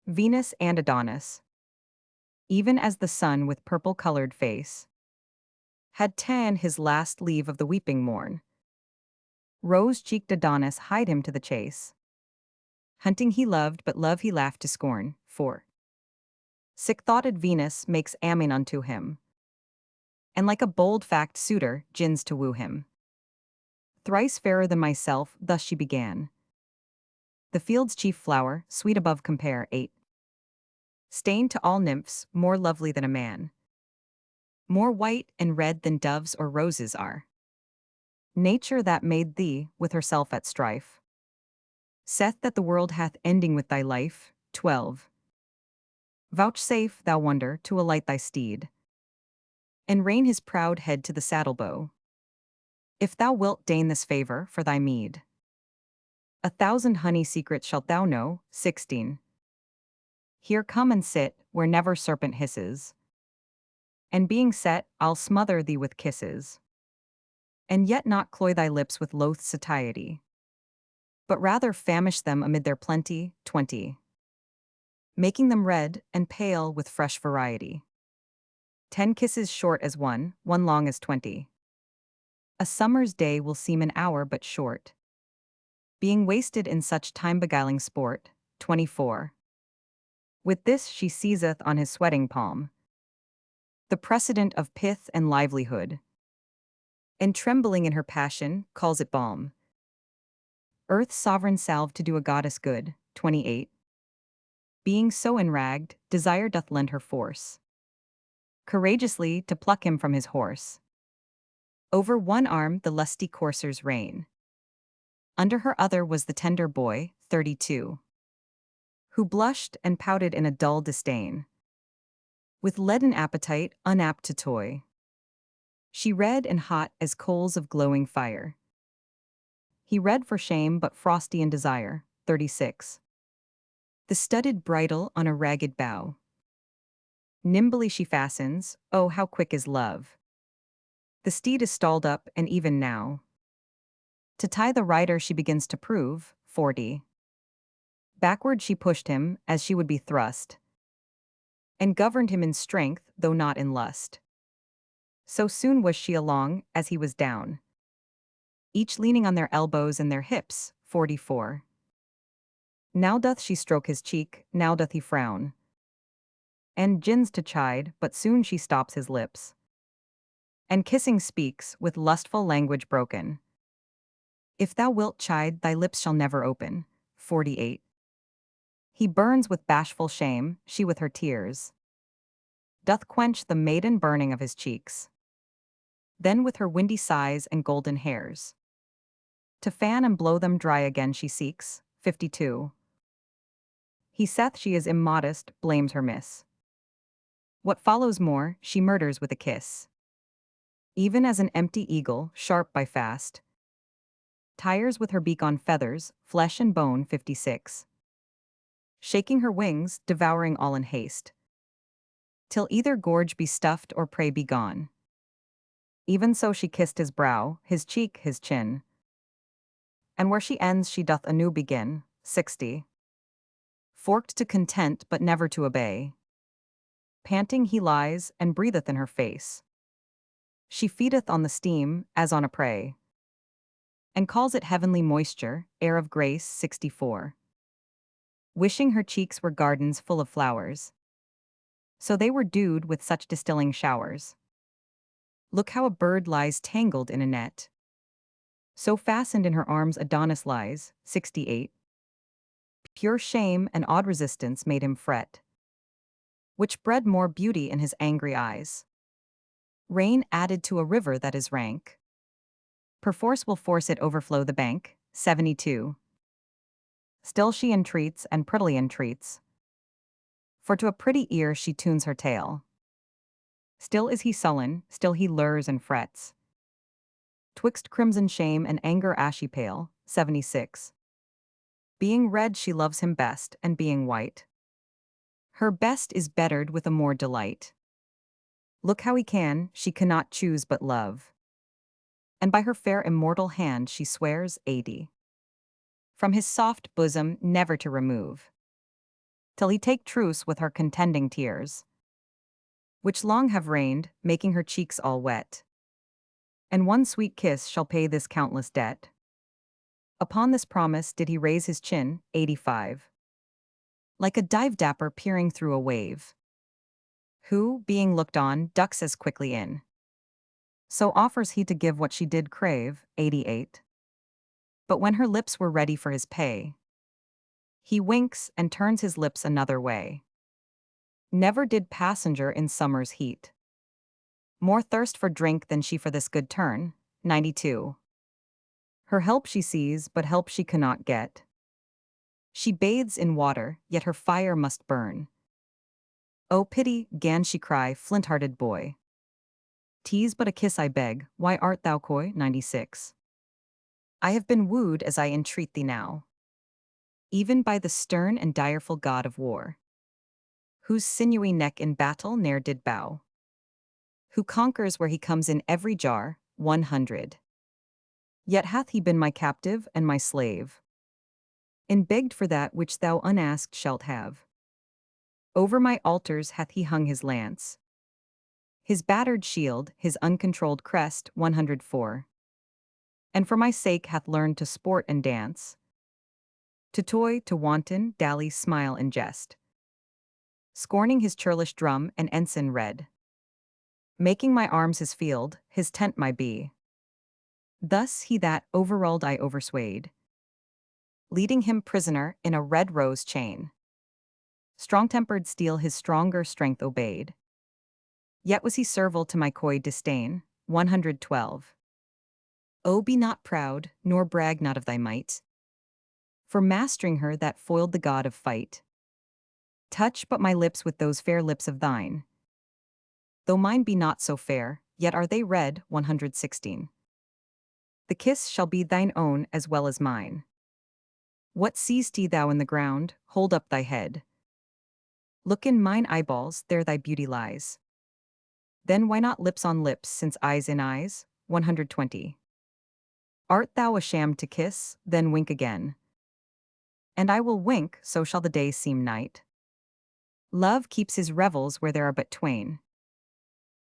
Venus and Adonis, even as the sun with purple-colored face, had ta'en his last leave of the weeping morn. Rose-cheeked Adonis hied him to the chase. Hunting he loved, but love he laughed to scorn, for sick-thoughted Venus makes Ammon unto him, and like a bold-fact suitor, gins to woo him. Thrice fairer than myself, thus she began. The field's chief flower, sweet above compare, 8. Stained to all nymphs, more lovely than a man. More white and red than doves or roses are. Nature that made thee, with herself at strife, saith that the world hath ending with thy life. 12. Vouchsafe, thou wonder, to alight thy steed, and rein his proud head to the saddle-bow, if thou wilt deign this favor for thy meed. 1,000 honey secrets shalt thou know. 16. Here come and sit, where never serpent hisses, and being set, I'll smother thee with kisses, and yet not cloy thy lips with loath satiety, but rather famish them amid their plenty. 20. Making them red and pale with fresh variety. 10 kisses short as one long as 20. A summer's day will seem an hour but short, being wasted in such time-beguiling sport. 24. With this she seizeth on his sweating palm, the precedent of pith and livelihood, and trembling in her passion, calls it balm. Earth's sovereign salve to do a goddess good. 28. Being so enragged, desire doth lend her force, courageously to pluck him from his horse. Over one arm the lusty courser's rein, under her other was the tender boy. 32. Who blushed and pouted in a dull disdain, with leaden appetite, unapt to toy. She red and hot as coals of glowing fire. He red for shame but frosty in desire. 36. The studded bridle on a ragged bough, nimbly she fastens, oh how quick is love. The steed is stalled up, and even now, to tie the rider she begins to prove. 40. Backward she pushed him, as she would be thrust, and governed him in strength, though not in lust. So soon was she along, as he was down, each leaning on their elbows and their hips. 44. Now doth she stroke his cheek, now doth he frown, and gins to chide, but soon she stops his lips, and kissing speaks, with lustful language broken. If thou wilt chide, thy lips shall never open. 48. He burns with bashful shame, she with her tears doth quench the maiden burning of his cheeks. Then with her windy sighs and golden hairs, to fan and blow them dry again she seeks. 52. He saith she is immodest, blames her miss. What follows more, she murders with a kiss. Even as an empty eagle, sharp by fast, tires with her beak on feathers, flesh and bone. 56. Shaking her wings, devouring all in haste, till either gorge be stuffed or prey be gone. Even so she kissed his brow, his cheek, his chin, and where she ends she doth anew begin. 60. Forked to content but never to obey, panting he lies, and breatheth in her face. She feedeth on the steam, as on a prey, and calls it heavenly moisture, air of grace. 64. Wishing her cheeks were gardens full of flowers, so they were dewed with such distilling showers. Look how a bird lies tangled in a net, so fastened in her arms Adonis lies. 68. Pure shame and odd resistance made him fret, which bred more beauty in his angry eyes. Rain added to a river that is rank, perforce will force it overflow the bank. 72. Still she entreats and prettily entreats, for to a pretty ear she tunes her tale. Still is he sullen, still he lures and frets, twixt crimson shame and anger ashy pale. 76. Being red she loves him best, and being white, her best is bettered with a more delight. Look how he can, she cannot choose but love, and by her fair immortal hand she swears. 80. From his soft bosom never to remove till he take truce with her contending tears, which long have rained, making her cheeks all wet. And one sweet kiss shall pay this countless debt. Upon this promise did he raise his chin, 85. Like a dive dapper peering through a wave, who, being looked on, ducks as quickly in. So offers he to give what she did crave, 88. But when her lips were ready for his pay, he winks and turns his lips another way. Never did passenger in summer's heat more thirst for drink than she for this good turn, 92. Her help she sees, but help she cannot get. She bathes in water, yet her fire must burn. Oh pity, 'gan she cry, flint-hearted boy. 'Tis but a kiss I beg, why art thou coy? 96. I have been wooed as I entreat thee now, even by the stern and direful god of war, whose sinewy neck in battle ne'er did bow, who conquers where he comes in every jar, 100. Yet hath he been my captive and my slave, and begged for that which thou unasked shalt have. Over my altars hath he hung his lance, his battered shield, his uncontrolled crest, 104. And for my sake hath learned to sport and dance, to toy, to wanton, dally, smile and jest, scorning his churlish drum and ensign red, making my arms his field, his tent my bee. Thus he that overruled I overswayed, leading him prisoner in a red rose chain. Strong-tempered steel his stronger strength obeyed. Yet was he servile to my coy disdain, 112. Oh, be not proud, nor brag not of thy might, for mastering her that foiled the god of fight. Touch but my lips with those fair lips of thine. Though mine be not so fair, yet are they red, 116. The kiss shall be thine own as well as mine. What seest thou in the ground? Hold up thy head. Look in mine eyeballs, there thy beauty lies. Then why not lips on lips, since eyes in eyes? 120. Art thou ashamed to kiss? Then wink again. And I will wink, so shall the day seem night. Love keeps his revels where there are but twain.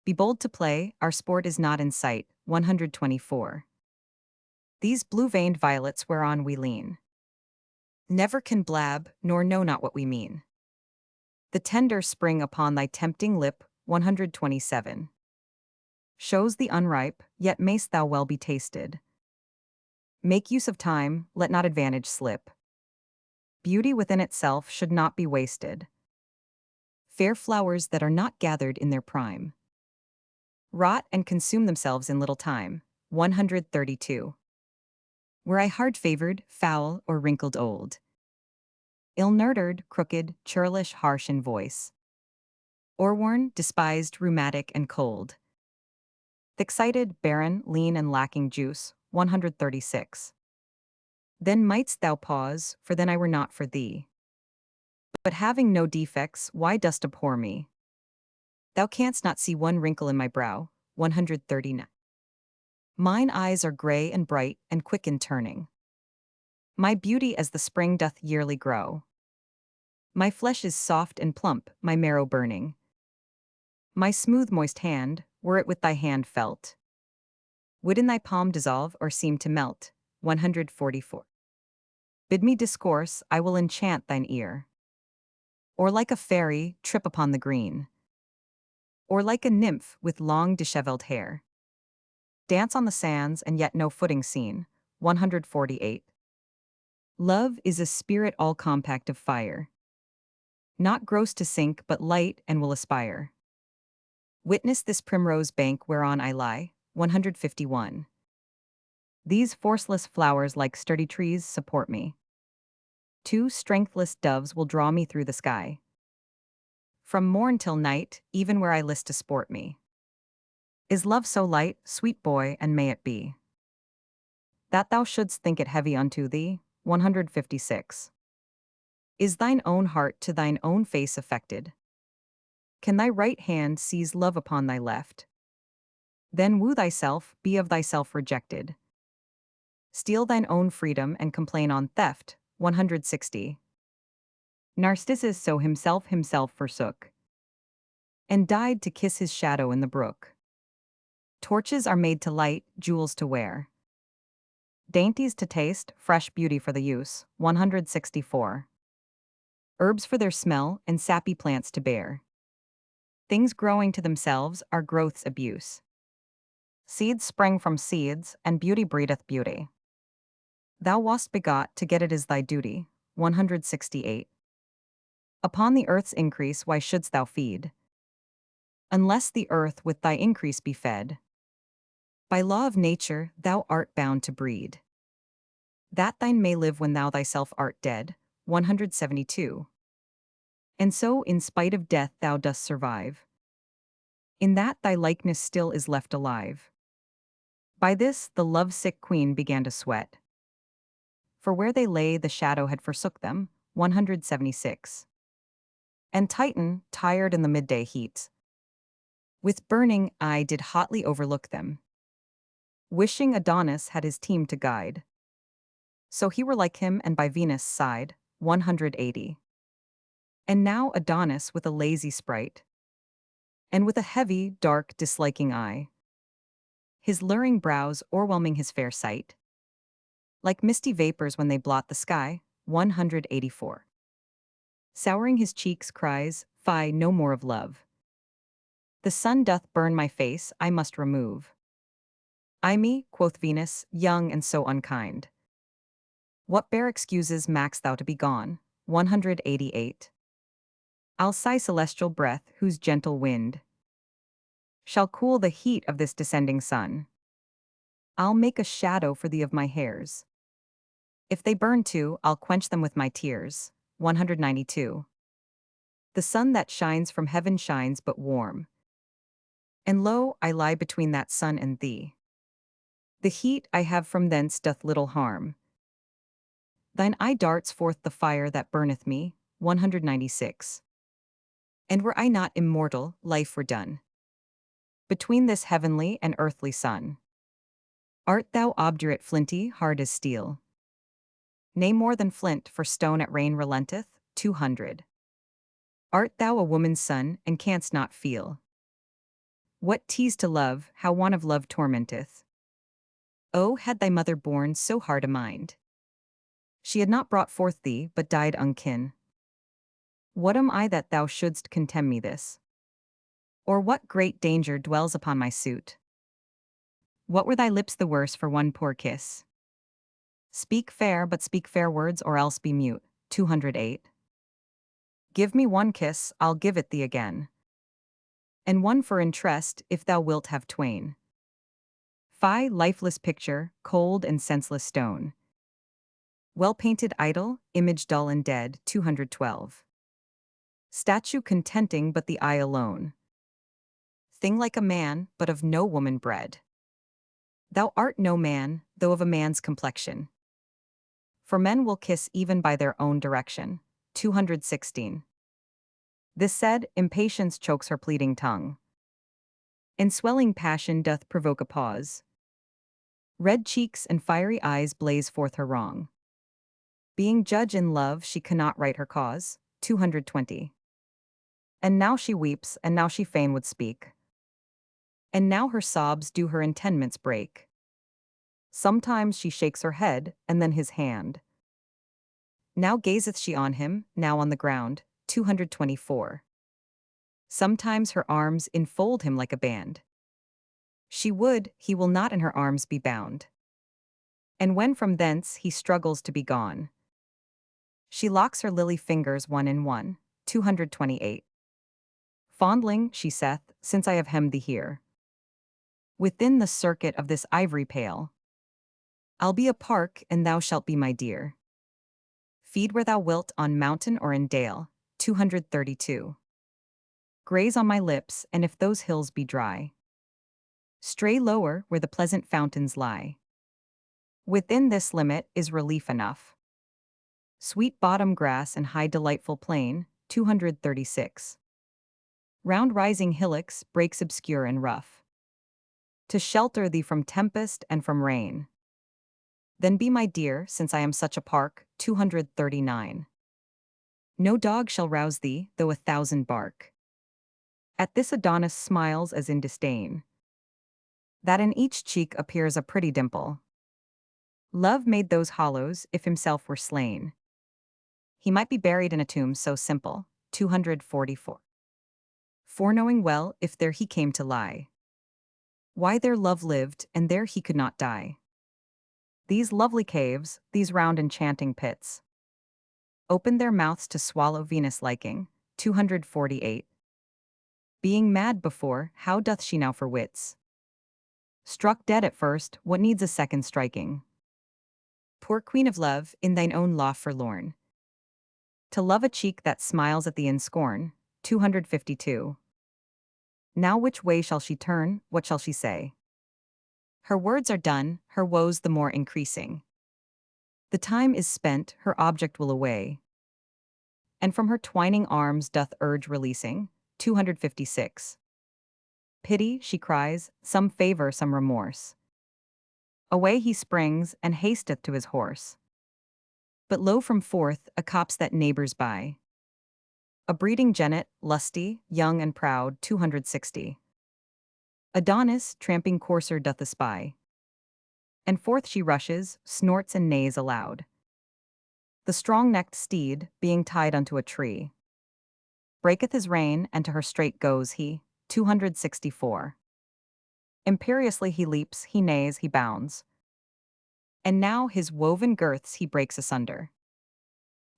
Be bold to play, our sport is not in sight, 124. These blue-veined violets whereon we lean never can blab, nor know not what we mean. The tender spring upon thy tempting lip, 127. Shows the unripe, yet mayst thou well be tasted. Make use of time, let not advantage slip. Beauty within itself should not be wasted. Fair flowers that are not gathered in their prime rot and consume themselves in little time, 132. Were I hard-favored, foul, or wrinkled old, ill-nurtured, crooked, churlish, harsh in voice, o'erworn, despised, rheumatic, and cold, thick-sighted, barren, lean, and lacking juice, 136. Then mightst thou pause, for then I were not for thee. But having no defects, why dost abhor me? Thou canst not see one wrinkle in my brow, 139. Mine eyes are grey and bright and quick in turning. My beauty as the spring doth yearly grow. My flesh is soft and plump, my marrow burning. My smooth moist hand, were it with thy hand felt, would in thy palm dissolve or seem to melt, 144. Bid me discourse, I will enchant thine ear. Or like a fairy, trip upon the green. Or like a nymph with long dishevelled hair, dance on the sands and yet no footing seen, 148. Love is a spirit all compact of fire, not gross to sink but light and will aspire. Witness this primrose bank whereon I lie, 151. These forceless flowers like sturdy trees support me. Two strengthless doves will draw me through the sky, from morn till night, even where I list to sport me. Is love so light, sweet boy, and may it be, that thou shouldst think it heavy unto thee, 156. Is thine own heart to thine own face affected? Can thy right hand seize love upon thy left? Then woo thyself, be of thyself rejected. Steal thine own freedom and complain on theft, 160. Narcissus so himself forsook, and died to kiss his shadow in the brook. Torches are made to light, jewels to wear, dainties to taste, fresh beauty for the use. 164. Herbs for their smell, and sappy plants to bear. Things growing to themselves are growth's abuse. Seeds spring from seeds, and beauty breedeth beauty. Thou wast begot, to get it is thy duty. 168. Upon the earth's increase why shouldst thou feed, unless the earth with thy increase be fed? By law of nature thou art bound to breed, that thine may live when thou thyself art dead. 172. And so in spite of death thou dost survive, in that thy likeness still is left alive. By this the love-sick queen began to sweat, for where they lay the shadow had forsook them. 176. And Titan, tired in the midday heat, with burning eye did hotly overlook them, wishing Adonis had his team to guide, so he were like him and by Venus' side. 180. And now Adonis with a lazy sprite, and with a heavy, dark, disliking eye, his luring brows o'erwhelming his fair sight, like misty vapors when they blot the sky. 184. Souring his cheeks cries, fie, no more of love. The sun doth burn my face, I must remove. I me, quoth Venus, young and so unkind. What bare excuses max thou to be gone? 188. I'll sigh celestial breath, whose gentle wind shall cool the heat of this descending sun. I'll make a shadow for thee of my hairs. If they burn too, I'll quench them with my tears. 192. The sun that shines from heaven shines but warm, and lo, I lie between that sun and thee. The heat I have from thence doth little harm. Thine eye darts forth the fire that burneth me. 196. And were I not immortal, life were done between this heavenly and earthly sun. Art thou obdurate, flinty, hard as steel? Nay, more than flint, for stone at rain relenteth. 200. Art thou a woman's son, and canst not feel what 'tis to love, how want of love tormenteth? Oh, had thy mother borne so hard a mind, she had not brought forth thee, but died unkin. What am I that thou shouldst contemn me this? Or what great danger dwells upon my suit? What were thy lips the worse for one poor kiss? Speak fair, but speak fair words, or else be mute. 208. Give me one kiss, I'll give it thee again, and one for interest, if thou wilt have twain. Fie, lifeless picture, cold and senseless stone. Well-painted idol, image dull and dead. 212. Statue contenting but the eye alone. Thing like a man, but of no woman bred. Thou art no man, though of a man's complexion. For men will kiss even by their own direction. 216. This said, impatience chokes her pleading tongue, and swelling passion doth provoke a pause. Red cheeks and fiery eyes blaze forth her wrong. Being judge in love, she cannot right her cause. 220. And now she weeps, and now she fain would speak, and now her sobs do her intendments break. Sometimes she shakes her head, and then his hand. Now gazeth she on him, now on the ground. 224. Sometimes her arms enfold him like a band. She would, he will not in her arms be bound. And when from thence he struggles to be gone, she locks her lily fingers one in one. 228. Fondling, she saith, since I have hemmed thee here, within the circuit of this ivory pale, I'll be a park, and thou shalt be my dear. Feed where thou wilt, on mountain or in dale. 232. Graze on my lips, and if those hills be dry, stray lower where the pleasant fountains lie. Within this limit is relief enough. Sweet bottom grass and high delightful plain. 236. Round rising hillocks, breaks obscure and rough, to shelter thee from tempest and from rain. Then be my dear, since I am such a park. 239. No dog shall rouse thee, though 1,000 bark. At this Adonis smiles as in disdain, that in each cheek appears a pretty dimple. Love made those hollows, if himself were slain. He might be buried in a tomb so simple. 244. Foreknowing well, if there he came to lie, why there love lived, and there he could not die. These lovely caves, these round enchanting pits, opened their mouths to swallow Venus liking. 248. Being mad before, how doth she now for wits? Struck dead at first, what needs a second striking? Poor queen of love, in thine own law forlorn, to love a cheek that smiles at thee in scorn. 252. Now which way shall she turn, what shall she say? Her words are done, her woes the more increasing. The time is spent, her object will away, and from her twining arms doth urge releasing. 256. Pity, she cries, some favor, some remorse. Away he springs, and hasteth to his horse. But lo from forth, a copse that neighbors by, a breeding jennet, lusty, young and proud. 260. Adonis, tramping courser, doth espy, and forth she rushes, snorts and neighs aloud. The strong-necked steed, being tied unto a tree, breaketh his rein, and to her straight goes he. 264. Imperiously he leaps, he neighs, he bounds, and now his woven girths he breaks asunder.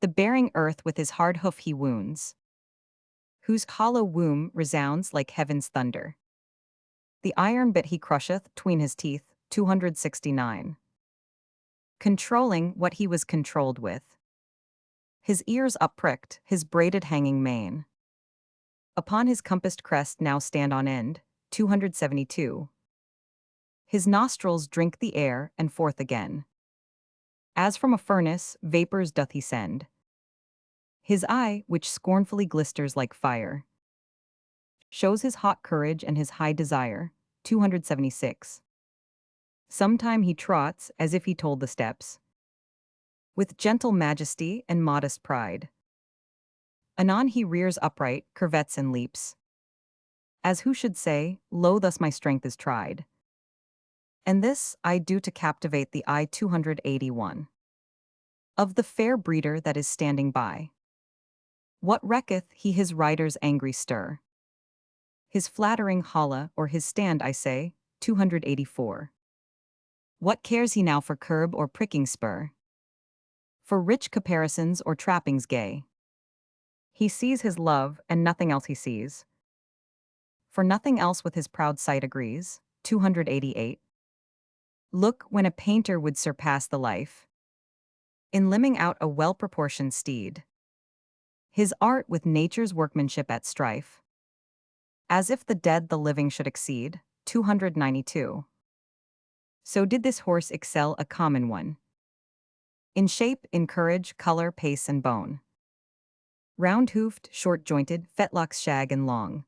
The bearing earth with his hard hoof he wounds, whose hollow womb resounds like heaven's thunder. The iron bit he crusheth 'tween his teeth. 269. Controlling what he was controlled with, his ears uppricked, his braided hanging mane, upon his compassed crest now stand on end. 272. His nostrils drink the air, and forth again, as from a furnace, vapors doth he send. His eye, which scornfully glisters like fire, shows his hot courage and his high desire. 276. Sometime he trots, as if he told the steps, with gentle majesty and modest pride. Anon he rears upright, curvets and leaps, as who should say, lo, thus my strength is tried. And this I do to captivate the eye. 281. Of the fair breeder that is standing by, what recketh he his rider's angry stir? His flattering holla, or his stand, I say. 284. What cares he now for curb or pricking spur? For rich caparisons or trappings gay? He sees his love, and nothing else he sees, for nothing else with his proud sight agrees. 288. Look, when a painter would surpass the life in limning out a well-proportioned steed, his art with nature's workmanship at strife, as if the dead the living should exceed. 292. So did this horse excel a common one, in shape, in courage, color, pace, and bone. Round-hoofed, short-jointed, fetlocks shag and long,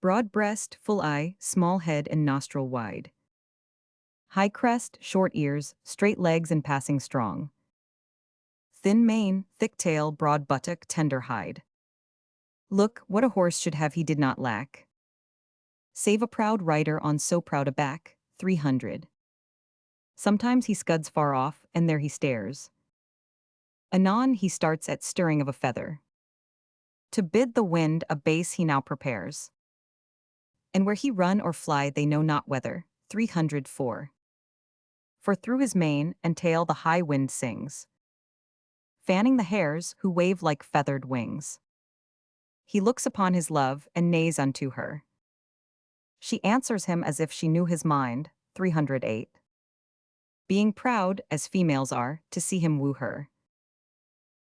broad breast, full eye, small head and nostril wide, high crest, short ears, straight legs and passing strong, thin mane, thick tail, broad buttock, tender hide. Look, what a horse should have he did not lack, save a proud rider on so proud a back. 300. Sometimes he scuds far off, and there he stares. Anon he starts at stirring of a feather, to bid the wind a base he now prepares. And where he run or fly they know not whether. 304. For through his mane and tail the high wind sings, fanning the hairs who wave like feathered wings. He looks upon his love and neighs unto her. She answers him as if she knew his mind. 308. Being proud, as females are, to see him woo her,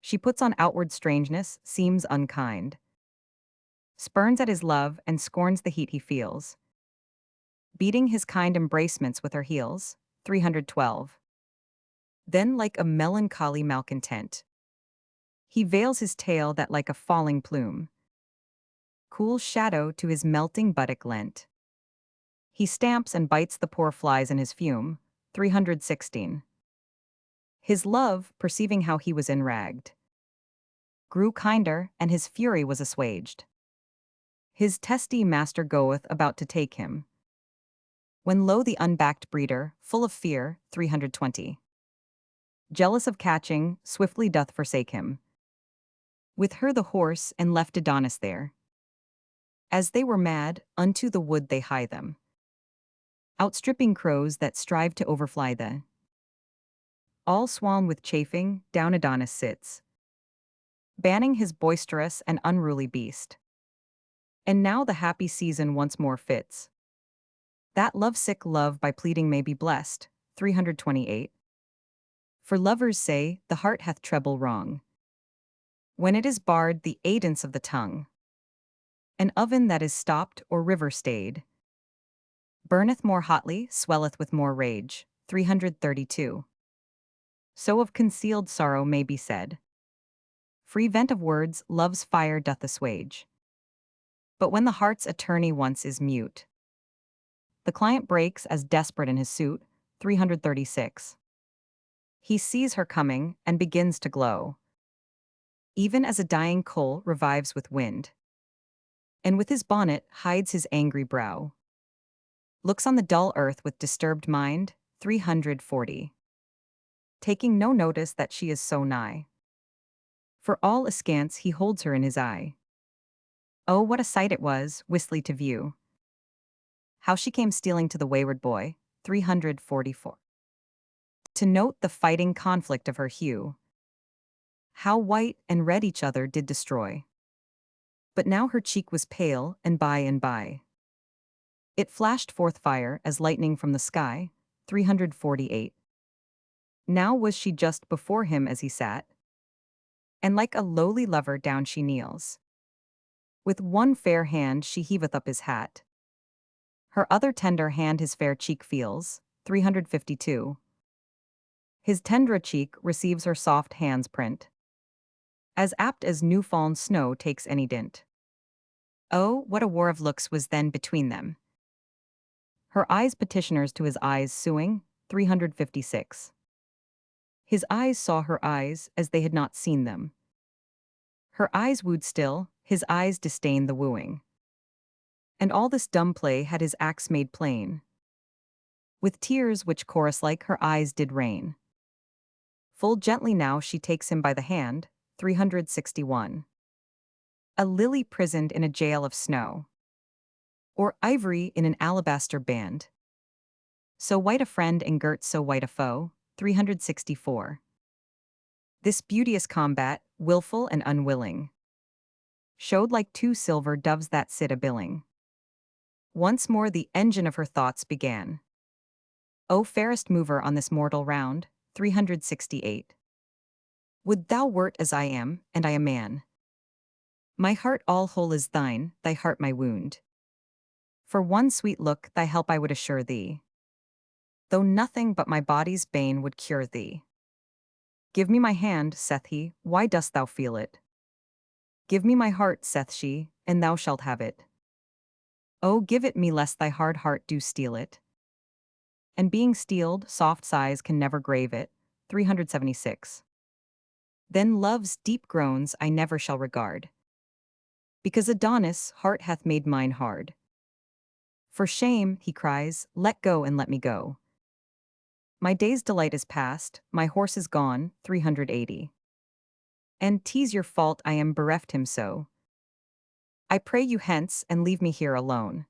she puts on outward strangeness, seems unkind, spurns at his love and scorns the heat he feels, beating his kind embracements with her heels. 312. Then like a melancholy malcontent, he veils his tail that like a falling plume, cool shadow to his melting buttock lent. He stamps and bites the poor flies in his fume. 316. His love, perceiving how he was enragged, grew kinder, and his fury was assuaged. His testy master goeth about to take him. When lo the unbacked breeder, full of fear, 320. Jealous of catching, swiftly doth forsake him. With her the horse, and left Adonis there. As they were mad, unto the wood they hie them. Outstripping crows that strive to overfly the. All swoln with chafing, down Adonis sits, banning his boisterous and unruly beast. And now the happy season once more fits. That lovesick love by pleading may be blessed, 328. For lovers say, the heart hath treble wrong. When it is barred the aidance of the tongue. An oven that is stopped or river stayed. Burneth more hotly, swelleth with more rage, 332. So of concealed sorrow may be said. Free vent of words, love's fire doth assuage. But when the heart's attorney once is mute, the client breaks as desperate in his suit, 336. He sees her coming, and begins to glow. Even as a dying coal revives with wind. And with his bonnet hides his angry brow. Looks on the dull earth with disturbed mind, 340. Taking no notice that she is so nigh. For all askance he holds her in his eye. Oh, what a sight it was, wistly to view. How she came stealing to the wayward boy, 344. To note the fighting conflict of her hue. How white and red each other did destroy. But now her cheek was pale, and by, it flashed forth fire as lightning from the sky, 348. Now was she just before him as he sat, and like a lowly lover down she kneels. With one fair hand she heaveth up his hat. Her other tender hand his fair cheek feels, 352. His tender cheek receives her soft hand's print. As apt as new-fallen snow takes any dint. Oh, what a war of looks was then between them. Her eyes petitioners to his eyes suing, 356. His eyes saw her eyes as they had not seen them. Her eyes wooed still, his eyes disdained the wooing. And all this dumb play had his acts made plain. With tears which chorus-like her eyes did rain. Full gently now she takes him by the hand, 361. A lily prisoned in a jail of snow. Or ivory in an alabaster band. So white a friend and girt so white a foe, 364. This beauteous combat, wilful and unwilling, showed like two silver doves that sit a-billing. Once more the engine of her thoughts began. O fairest mover on this mortal round, 368. Would thou wert as I am, and I a man. My heart all whole is thine, thy heart my wound. For one sweet look thy help I would assure thee. Though nothing but my body's bane would cure thee. Give me my hand, saith he, why dost thou feel it? Give me my heart, saith she, and thou shalt have it. Oh, give it me lest thy hard heart do steal it. And being steeled, soft sighs can never grave it, 376. Then love's deep groans I never shall regard. Because Adonis' heart hath made mine hard. For shame, he cries, let go and let me go. My day's delight is past, my horse is gone, 380. And 'tis your fault I am bereft him so. I pray you hence and leave me here alone.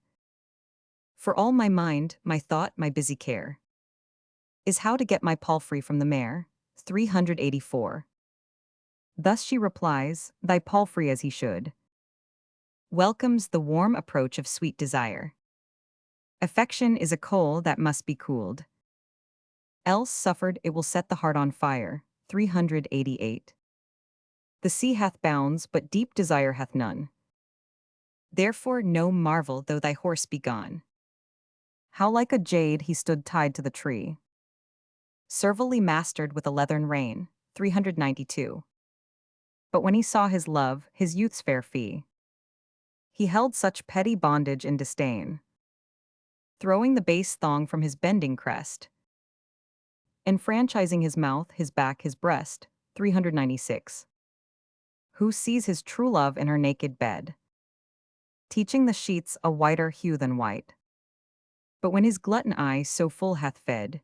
For all my mind, my thought, my busy care, is how to get my palfrey from the mare, 384. Thus she replies, thy palfrey as he should. Welcomes the warm approach of sweet desire. Affection is a coal that must be cooled. Else suffered it will set the heart on fire, 388. The sea hath bounds, but deep desire hath none. Therefore no marvel though thy horse be gone. How like a jade he stood tied to the tree. Servilely mastered with a leathern rein, 392. But when he saw his love, his youth's fair fee, he held such petty bondage in disdain, throwing the base thong from his bending crest, enfranchising his mouth, his back, his breast, 396. who sees his true love in her naked bed, teaching the sheets a whiter hue than white. But when his glutton eye so full hath fed,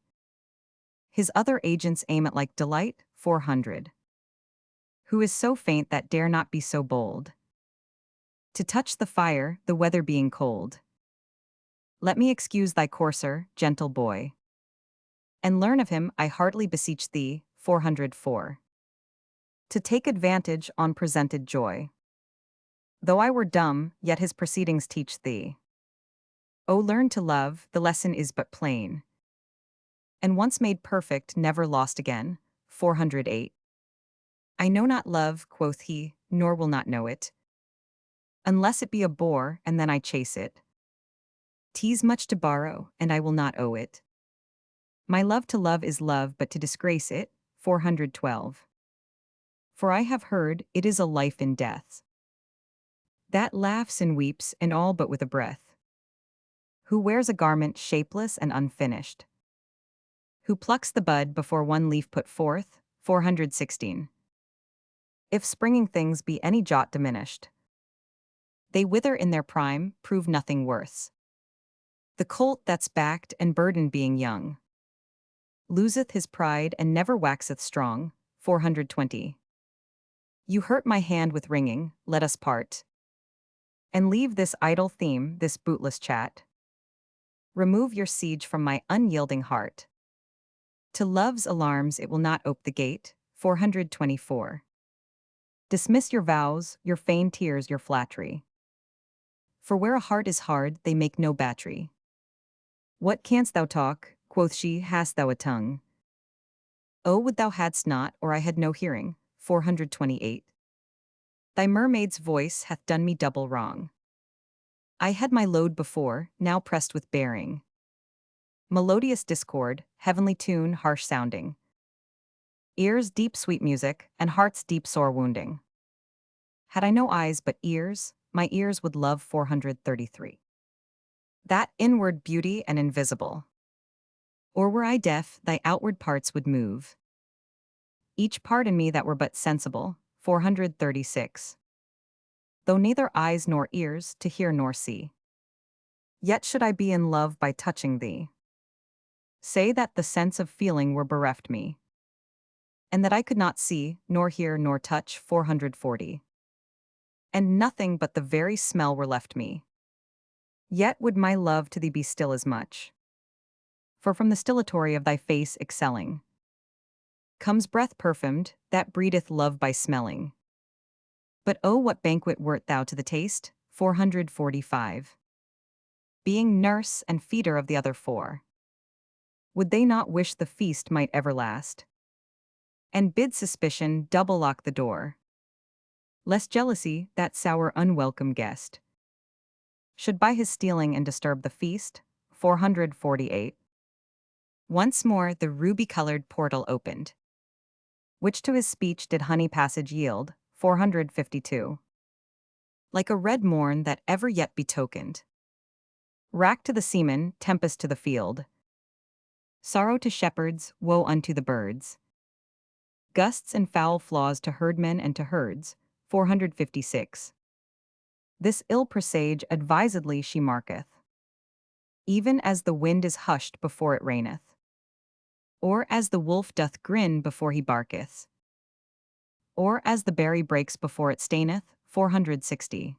his other agents aim at like delight, 400. Who is so faint that dare not be so bold to touch the fire, the weather being cold. Let me excuse thy courser, gentle boy, and learn of him, I heartily beseech thee, 404. To take advantage on presented joy. Though I were dumb, yet his proceedings teach thee. O learn to love, the lesson is but plain. And once made perfect, never lost again, 408. I know not love, quoth he, nor will not know it, unless it be a bore, and then I chase it. 'Tis much to borrow, and I will not owe it. My love to love is love, but to disgrace it, 412. For I have heard, it is a life in death, that laughs and weeps, and all but with a breath. Who wears a garment shapeless and unfinished, who plucks the bud before one leaf put forth, 416. If springing things be any jot diminished, they wither in their prime, prove nothing worse. The colt that's backed and burdened being young, loseth his pride and never waxeth strong, 420. You hurt my hand with ringing, let us part, and leave this idle theme, this bootless chat. Remove your siege from my unyielding heart. To love's alarms it will not ope the gate, 424. Dismiss your vows, your feigned tears, your flattery. For where a heart is hard, they make no battery. What canst thou talk, quoth she, hast thou a tongue? Oh, would thou hadst not, or I had no hearing, 428. Thy mermaid's voice hath done me double wrong. I had my load before, now pressed with bearing. Melodious discord, heavenly tune, harsh sounding. Ears deep sweet music, and heart's deep sore wounding. Had I no eyes but ears, my ears would love, 433. That inward beauty and invisible. Or were I deaf, thy outward parts would move. Each part in me that were but sensible, 436. Though neither eyes nor ears, to hear nor see. Yet should I be in love by touching thee. Say that the sense of feeling were bereft me, and that I could not see, nor hear, nor touch, 440. And nothing but the very smell were left me. Yet would my love to thee be still as much. For from the stillatory of thy face excelling comes breath perfumed, that breedeth love by smelling. But oh, what banquet wert thou to the taste, 445. Being nurse and feeder of the other four, would they not wish the feast might ever last? And bid suspicion double lock the door, lest jealousy, that sour unwelcome guest, should by his stealing and disturb the feast, 448. Once more the ruby-colored portal opened, which to his speech did honey passage yield, 452. Like a red morn that ever yet betokened, wrack to the seaman, tempest to the field, sorrow to shepherds, woe unto the birds, gusts and foul flaws to herdmen and to herds, 456. This ill presage advisedly she marketh, even as the wind is hushed before it raineth, or as the wolf doth grin before he barketh, or as the berry breaks before it staineth, 460.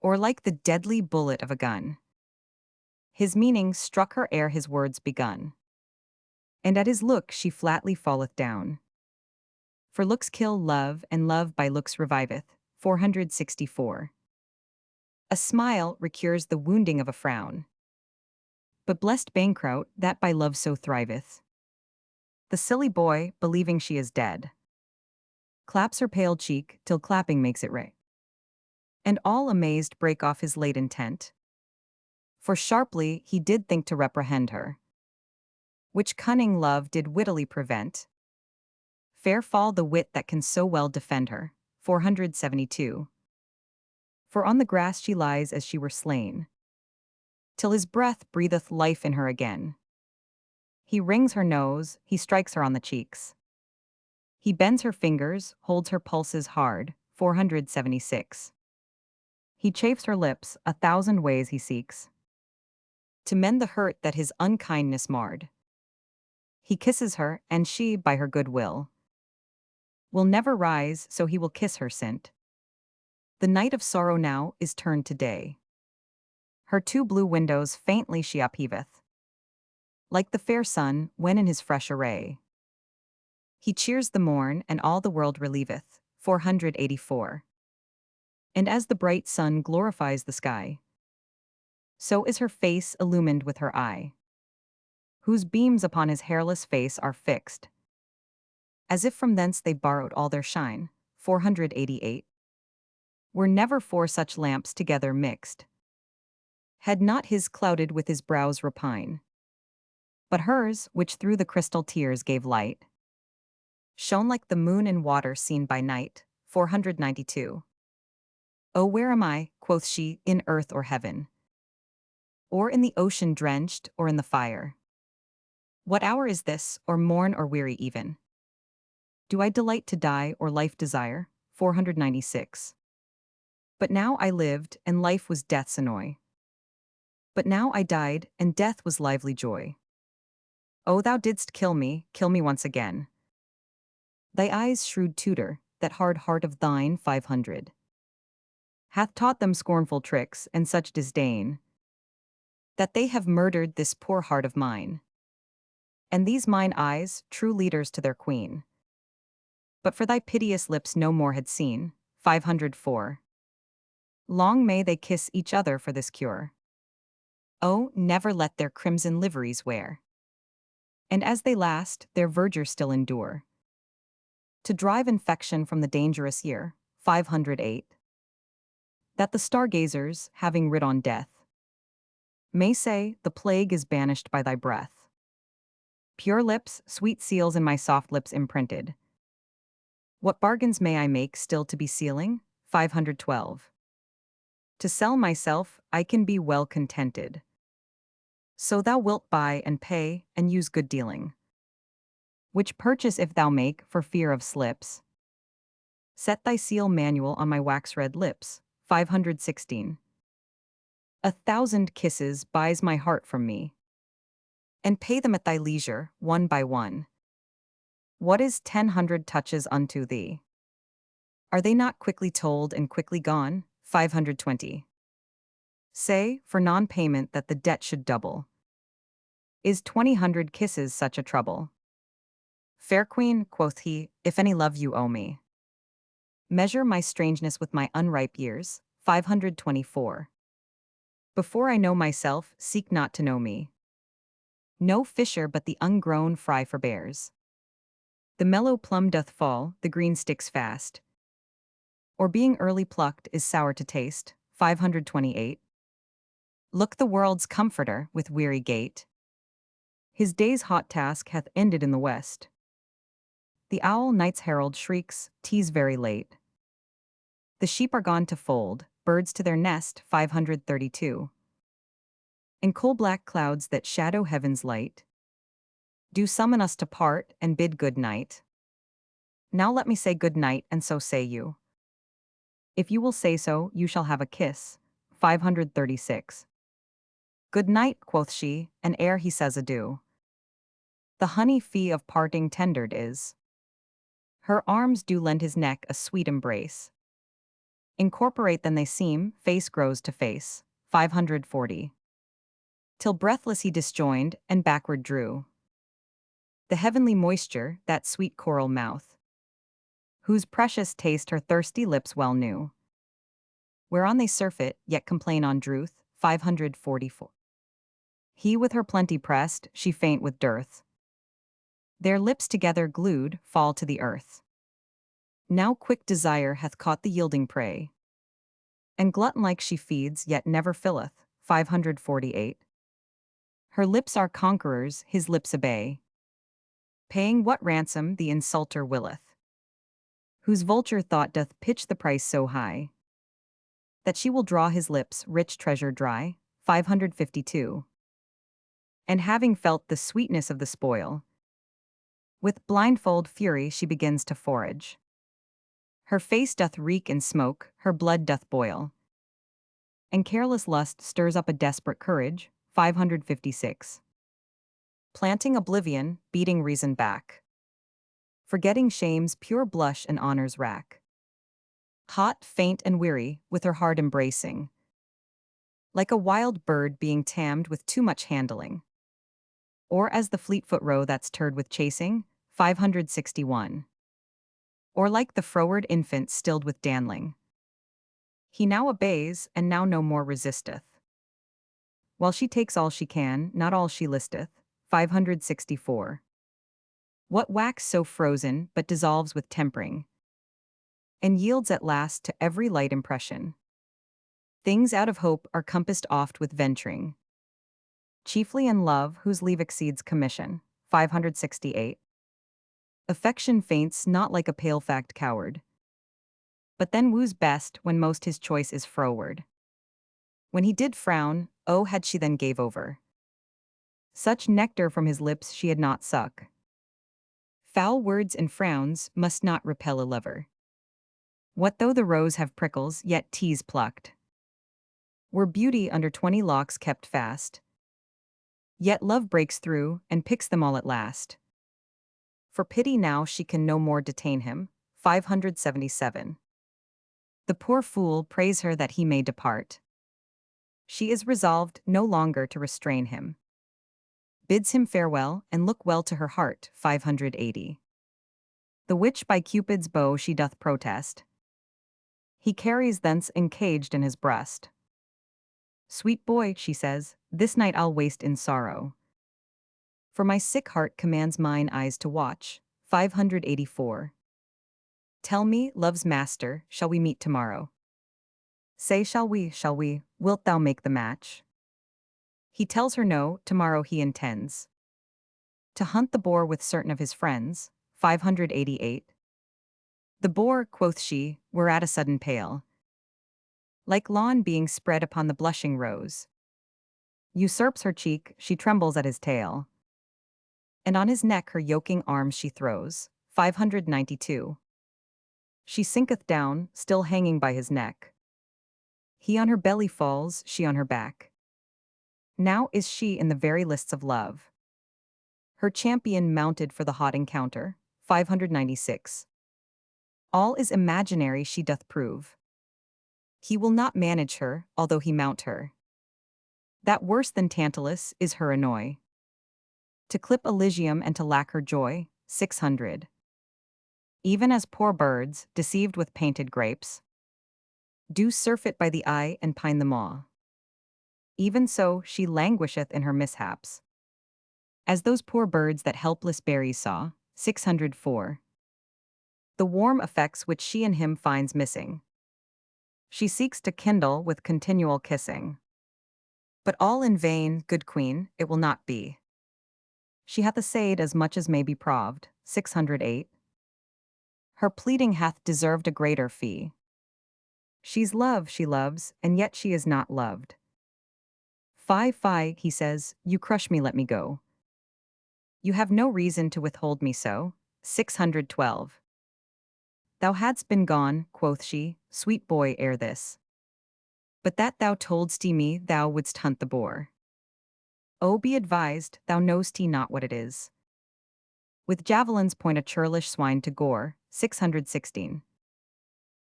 Or like the deadly bullet of a gun, his meaning struck her ere his words begun, and at his look she flatly falleth down. For looks kill love, and love by looks reviveth, 464. A smile recures the wounding of a frown, but blessed bankrout that by love so thriveth. The silly boy, believing she is dead, claps her pale cheek till clapping makes it ring, and all amazed break off his late intent. For sharply he did think to reprehend her, which cunning love did wittily prevent. Fair fall the wit that can so well defend her, 472. For on the grass she lies as she were slain, till his breath breatheth life in her again. He wrings her nose, he strikes her on the cheeks. He bends her fingers, holds her pulses hard, 476. He chafes her lips, 1,000 ways he seeks to mend the hurt that his unkindness marred. He kisses her, and she, by her good will never rise, so he will kiss her sint. The night of sorrow now is turned to day. Her two blue windows faintly she upheaveth, like the fair sun, when in his fresh array. He cheers the morn, and all the world relieveth, 484. And as the bright sun glorifies the sky, so is her face illumined with her eye, whose beams upon his hairless face are fixed, as if from thence they borrowed all their shine, 488. Were never four such lamps together mixed, had not his clouded with his brows repine, but hers, which through the crystal tears gave light, shone like the moon in water seen by night, 492. Oh, where am I, quoth she, in earth or heaven? Or in the ocean drenched, or in the fire? What hour is this, or morn or weary even? Do I delight to die, or life desire? 496. But now I lived, and life was death's annoy. But now I died, and death was lively joy. Oh, thou didst kill me once again. Thy eyes, shrewd tutor, that hard heart of thine, 500. Hath taught them scornful tricks, and such disdain, that they have murdered this poor heart of mine. And these mine eyes, true leaders to their queen. But for thy piteous lips no more had seen, 504. Long may they kiss each other for this cure. Oh, never let their crimson liveries wear. And as they last, their verdure still endure, to drive infection from the dangerous year, 508. That the stargazers, having writ on death, may say, the plague is banished by thy breath. Pure lips, sweet seals in my soft lips imprinted. What bargains may I make still to be sealing? 512. To sell myself, I can be well contented. So thou wilt buy and pay, and use good dealing. Which purchase if thou make, for fear of slips, set thy seal manual on my wax-red lips, 516. 1,000 kisses buys my heart from me, and pay them at thy leisure, one by one. What is 1,000 touches unto thee? Are they not quickly told and quickly gone? 520. Say, for non-payment that the debt should double. Is 2,000 kisses such a trouble? Fair queen, quoth he, if any love you owe me, measure my strangeness with my unripe years, 524. Before I know myself, seek not to know me. No fisher but the ungrown fry forbears. The mellow plum doth fall, the green sticks fast. Or being early plucked is sour to taste, 528. Look the world's comforter with weary gait. His day's hot task hath ended in the west. The owl night's herald shrieks, 'tis very late. The sheep are gone to fold, birds to their nest, 532. And coal-black clouds that shadow heaven's light do summon us to part and bid good night. Now let me say good night, and so say you. If you will say so, you shall have a kiss, 536. Good night, quoth she, and ere he says adieu, the honey fee of parting tendered is. Her arms do lend his neck a sweet embrace. Incorporate than they seem, face grows to face, 540. Till breathless he disjoined, and backward drew the heavenly moisture, that sweet coral mouth, whose precious taste her thirsty lips well knew. Whereon they surfeit, yet complain on drouth, 544. He with her plenty pressed, she faint with dearth. Their lips together glued, fall to the earth. Now quick desire hath caught the yielding prey, and glutton-like she feeds, yet never filleth, 548. Her lips are conquerors, his lips obey, paying what ransom the insulter willeth, whose vulture thought doth pitch the price so high, that she will draw his lips' rich treasure dry, 552. And having felt the sweetness of the spoil, With blindfold fury she begins to forage. Her face doth reek in smoke, her blood doth boil. And careless lust stirs up a desperate courage. 556. Planting oblivion, beating reason back. Forgetting shame's pure blush and honor's rack. Hot, faint, and weary, with her heart embracing. Like a wild bird being tamed with too much handling. Or as the fleet-foot roe that's turred with chasing. 561. Or like the froward infant stilled with dandling. He now obeys, and now no more resisteth. While she takes all she can, not all she listeth. 564. What wax so frozen, but dissolves with tempering, and yields at last to every light impression. Things out of hope are compassed oft with venturing, chiefly in love whose leave exceeds commission. 568. Affection faints not like a pale-fact coward, but then woos best when most his choice is froward. When he did frown, oh had she then gave over. Such nectar from his lips she had not suck. Foul words and frowns must not repel a lover. What though the rose have prickles, yet tease plucked? Were beauty under 20 locks kept fast? Yet love breaks through, and picks them all at last. For pity now she can no more detain him. 577. The poor fool prays her that he may depart. She is resolved no longer to restrain him. Bids him farewell, and look well to her heart. 580. The which by Cupid's bow she doth protest. He carries thence encaged in his breast. Sweet boy, she says, this night I'll waste in sorrow. For my sick heart commands mine eyes to watch. 584. Tell me, love's master, shall we meet tomorrow? Say, shall we, wilt thou make the match? He tells her no, tomorrow he intends to hunt the boar with certain of his friends. 588. The boar, quoth she, were at a sudden pale, like lawn being spread upon the blushing rose. Usurps her cheek, she trembles at his tail, and on his neck her yoking arms she throws. 592. She sinketh down, still hanging by his neck. He on her belly falls, she on her back. Now is she in the very lists of love. Her champion mounted for the hot encounter. 596. All is imaginary she doth prove. He will not manage her, although he mount her. That worse than Tantalus is her annoy. To clip Elysium and to lack her joy. 600. Even as poor birds, deceived with painted grapes, do surfeit by the eye and pine the maw. Even so she languisheth in her mishaps, as those poor birds that helpless berries saw. 604. The warm effects which she in him finds missing, she seeks to kindle with continual kissing. But all in vain, good queen, it will not be. She hath essayed as much as may be proved. 608. Her pleading hath deserved a greater fee. She's love, she loves, and yet she is not loved. Fie, he says, you crush me, let me go. You have no reason to withhold me so. 612. Thou hadst been gone, quoth she, sweet boy, ere this. But that thou toldst me thou wouldst hunt the boar. Oh, be advised, thou knowst not what it is. With javelins point a churlish swine to gore. 616.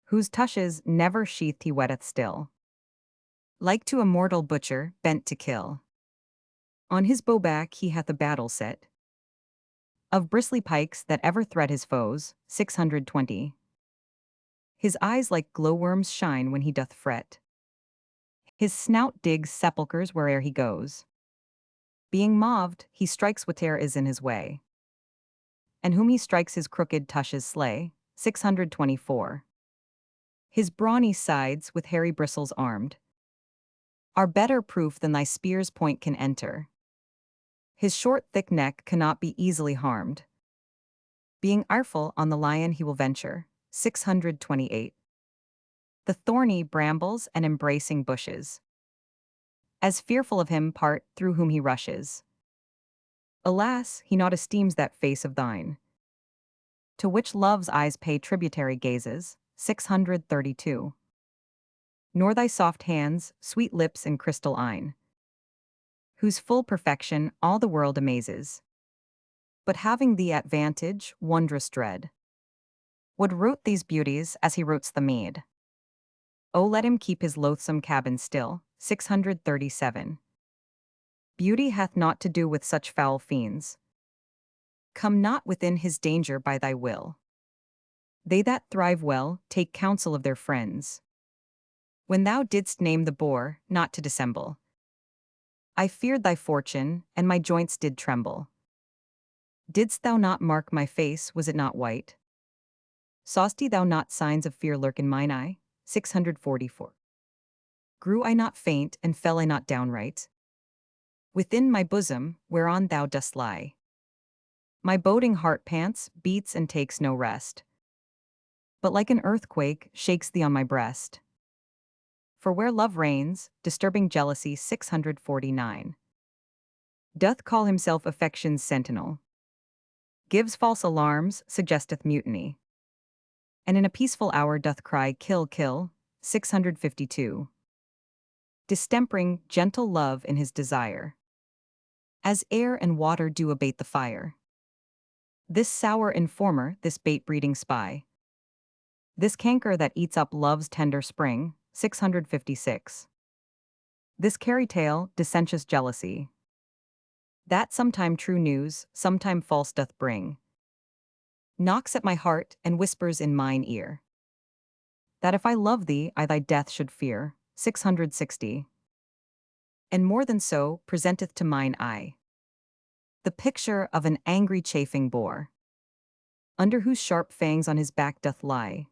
Whose tushes never sheathed he wetteth still, like to a mortal butcher, bent to kill. On his bow back he hath a battle set, of bristly pikes that ever threat his foes. 620. His eyes like glowworms shine when he doth fret. His snout digs sepulchres where'er he goes. Being moved, he strikes whate'er is in his way, and whom he strikes his crooked tushes slay. 624. His brawny sides, with hairy bristles armed, are better proof than thy spear's point can enter. His short thick neck cannot be easily harmed. Being artful on the lion he will venture. 628. The thorny brambles and embracing bushes, as fearful of him part through whom he rushes. Alas, he not esteems that face of thine, to which love's eyes pay tributary gazes. 632. Nor thy soft hands, sweet lips and crystal eyne, whose full perfection all the world amazes. But having thee at vantage, wondrous dread, would root these beauties as he roots the mead. O let him keep his loathsome cabin still. 637. Beauty hath naught to do with such foul fiends. Come not within his danger by thy will. They that thrive well take counsel of their friends. When thou didst name the boar, not to dissemble, I feared thy fortune, and my joints did tremble. Didst thou not mark my face, was it not white? Saw'st thou not signs of fear lurk in mine eye? 644. Grew I not faint, and fell I not downright? Within my bosom, whereon thou dost lie, my boding heart pants, beats, and takes no rest, but like an earthquake, shakes thee on my breast. For where love reigns, disturbing jealousy. 649. Doth call himself affection's sentinel, gives false alarms, suggesteth mutiny, and in a peaceful hour doth cry, kill, kill. 652. Distempering gentle love in his desire, as air and water do abate the fire. This sour informer, this bait-breeding spy, this canker that eats up love's tender spring. 656. This carry-tale, dissentious jealousy, that sometime true news, sometime false doth bring, knocks at my heart and whispers in mine ear, that if I love thee, I thy death should fear. 660. And more than so, presenteth to mine eye the picture of an angry chafing boar, under whose sharp fangs on his back doth lie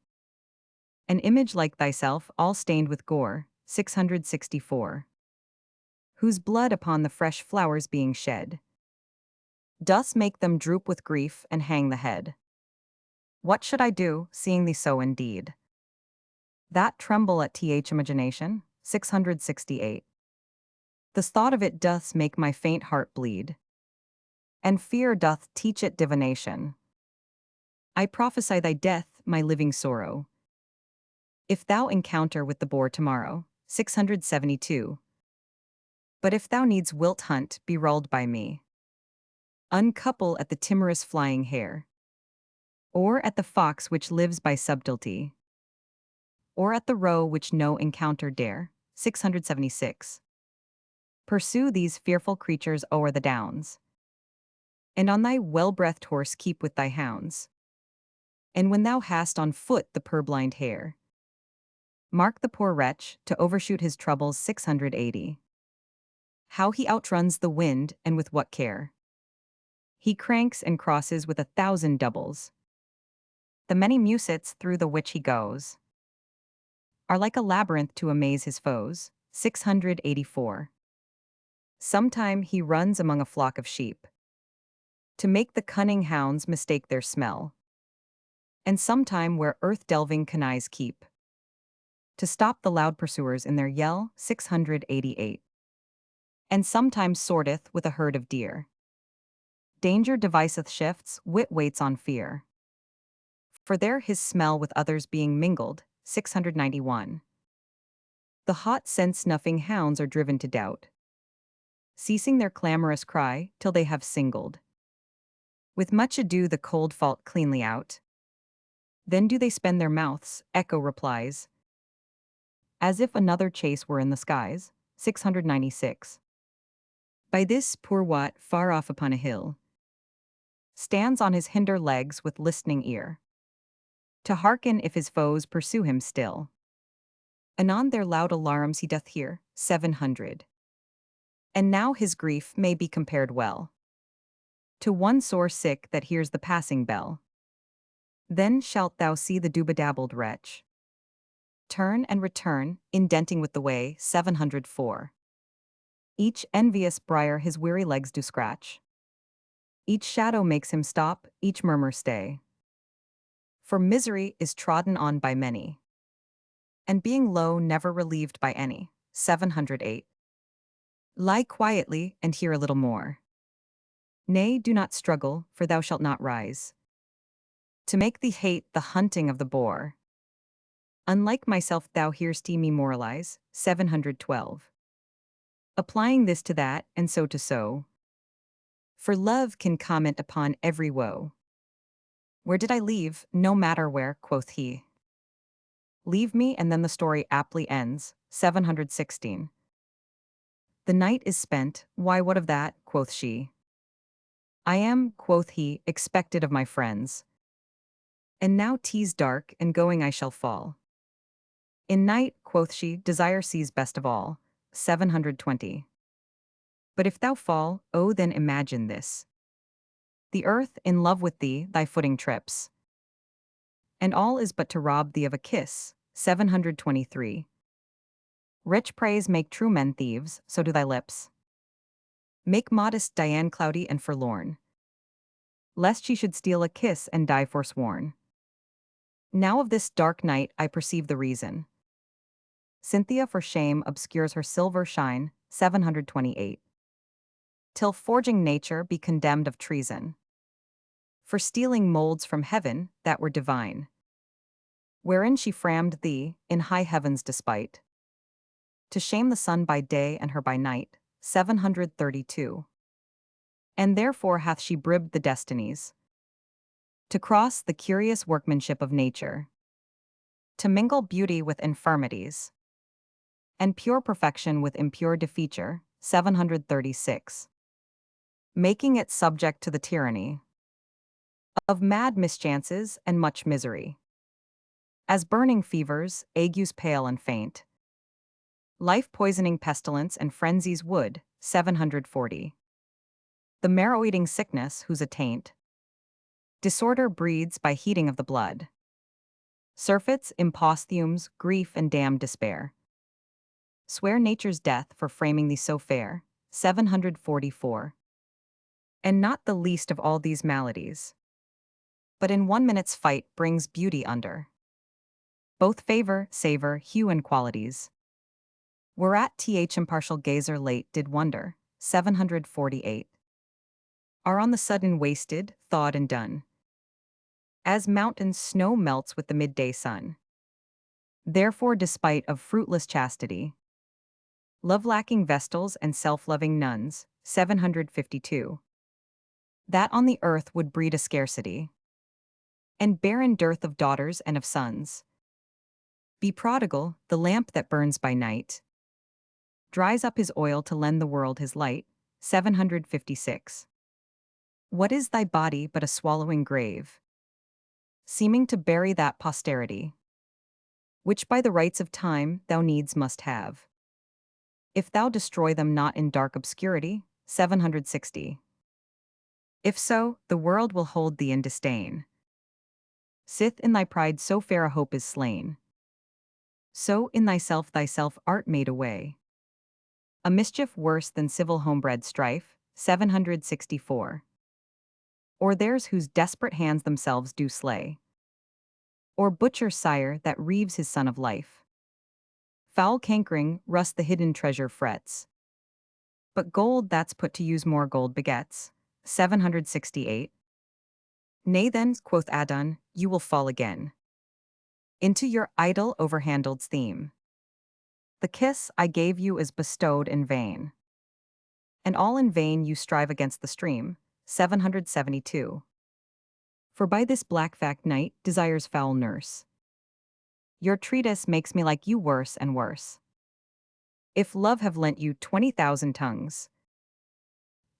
an image like thyself, all stained with gore. 664. Whose blood upon the fresh flowers being shed, doth make them droop with grief and hang the head. What should I do, seeing thee so indeed? That tremble at th imagination. 668. The thought of it doth make my faint heart bleed, and fear doth teach it divination. I prophesy thy death, my living sorrow, if thou encounter with the boar tomorrow. 672. But if thou needs wilt hunt, be rulled by me, uncouple at the timorous flying hare, or at the fox which lives by subtlety, or at the roe which no encounter dare. 676. Pursue these fearful creatures o'er the downs, and on thy well-breathed horse keep with thy hounds. And when thou hast on foot the purblind hare, mark the poor wretch, to overshoot his troubles. 680. How he outruns the wind, and with what care he cranks and crosses with 1,000 doubles. The many musets through the which he goes are like a labyrinth to amaze his foes. 684. Sometime he runs among a flock of sheep, to make the cunning hounds mistake their smell, and sometime where earth-delving canaille keep, to stop the loud pursuers in their yell. 688. And sometimes sorteth with a herd of deer. Danger deviseth shifts, wit waits on fear, for there his smell with others being mingled. 691. The hot scent-snuffing hounds are driven to doubt, ceasing their clamorous cry, till they have singled with much ado the cold fault cleanly out. Then do they spend their mouths, echo replies, as if another chase were in the skies. 696. By this poor Wat, far off upon a hill, stands on his hinder legs with listening ear, to hearken if his foes pursue him still. Anon their loud alarms he doth hear. 700. And now his grief may be compared well to one sore sick that hears the passing bell. Then shalt thou see the dubadabbled wretch turn and return, indenting with the way. 704. Each envious briar his weary legs do scratch, each shadow makes him stop, each murmur stay. For misery is trodden on by many, and being low never relieved by any. 708. Lie quietly and hear a little more. Nay, do not struggle, for thou shalt not rise. To make thee hate the hunting of the boar. Unlike myself thou hear'st me moralize, 712. Applying this to that, and so to so. For love can comment upon every woe. Where did I leave? No matter where, quoth he. Leave me, and then the story aptly ends, 716. The night is spent, why what of that, quoth she. I am, quoth he, expected of my friends. And now 'tis dark, and going I shall fall. In night, quoth she, desire sees best of all, 720. But if thou fall, oh then imagine this. The earth, in love with thee, thy footing trips. And all is but to rob thee of a kiss, 723. Rich praise make true men thieves, so do thy lips. Make modest Diane cloudy and forlorn, lest she should steal a kiss and die forsworn. Now of this dark night I perceive the reason. Cynthia for shame obscures her silver shine, 728. Till forging nature be condemned of treason. For stealing molds from heaven that were divine. Wherein she frammed thee, in high heaven's despite. To shame the sun by day and her by night, 732. And therefore hath she bribbed the destinies. To cross the curious workmanship of nature. To mingle beauty with infirmities. And pure perfection with impure defeature, 736. Making it subject to the tyranny of mad mischances and much misery. As burning fevers, agues pale and faint. Life-poisoning pestilence and frenzies would, 740. The marrow-eating sickness whose attaint disorder breeds by heating of the blood. Surfeits, imposthumes, grief and damned despair. Swear nature's death for framing thee so fair, 744. And not the least of all these maladies, but in 1 minute's fight brings beauty under. Both favor, savor, hue and qualities. Whereat th impartial gazer late did wonder, 748. Are on the sudden wasted, thawed and done. As mountain snow melts with the midday sun. Therefore despite of fruitless chastity. Love-lacking vestals and self-loving nuns, 752. That on the earth would breed a scarcity. And barren dearth of daughters and of sons. Be prodigal, the lamp that burns by night. Dries up his oil to lend the world his light, 756. What is thy body but a swallowing grave? Seeming to bury that posterity, which by the rights of time thou needs must have. If thou destroy them not in dark obscurity, 760. If so, the world will hold thee in disdain. Sith in thy pride so fair a hope is slain. So in thyself art made away. A mischief worse than civil homebred strife, 764. Or theirs whose desperate hands themselves do slay. Or butcher sire that reaves his son of life. Foul cankering, rust the hidden treasure frets. But gold that's put to use more gold begets, 768. Nay then, quoth Adon, you will fall again. Into your idle overhandled's theme. The kiss I gave you is bestowed in vain. And all in vain you strive against the stream, 772. For by this black fact night desire's foul nurse. Your treatise makes me like you worse and worse. If love have lent you 20,000 tongues,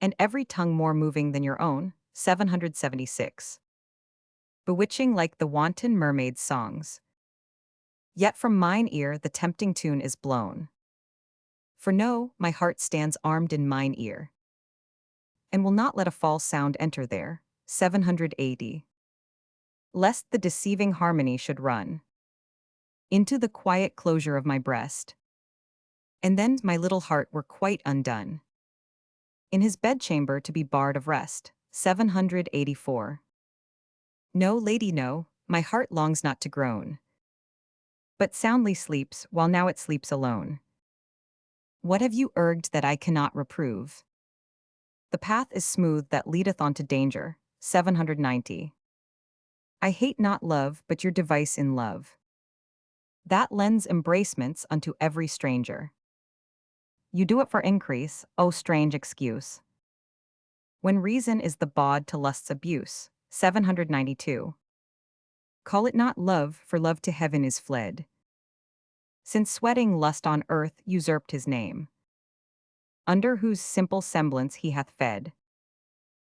and every tongue more moving than your own, 776. Bewitching like the wanton mermaid's songs. Yet from mine ear the tempting tune is blown. For know, my heart stands armed in mine ear, and will not let a false sound enter there, 780. Lest the deceiving harmony should run into the quiet closure of my breast, and then my little heart were quite undone. In his bedchamber to be barred of rest, 784. No, lady, no, my heart longs not to groan, but soundly sleeps while now it sleeps alone. What have you urged that I cannot reprove? The path is smooth that leadeth on to danger. 790. I hate not love, but your device in love. That lends embracements unto every stranger. You do it for increase, O strange excuse. When reason is the bawd to lust's abuse. 792. Call it not love, for love to heaven is fled. Since sweating lust on earth usurped his name, under whose simple semblance he hath fed.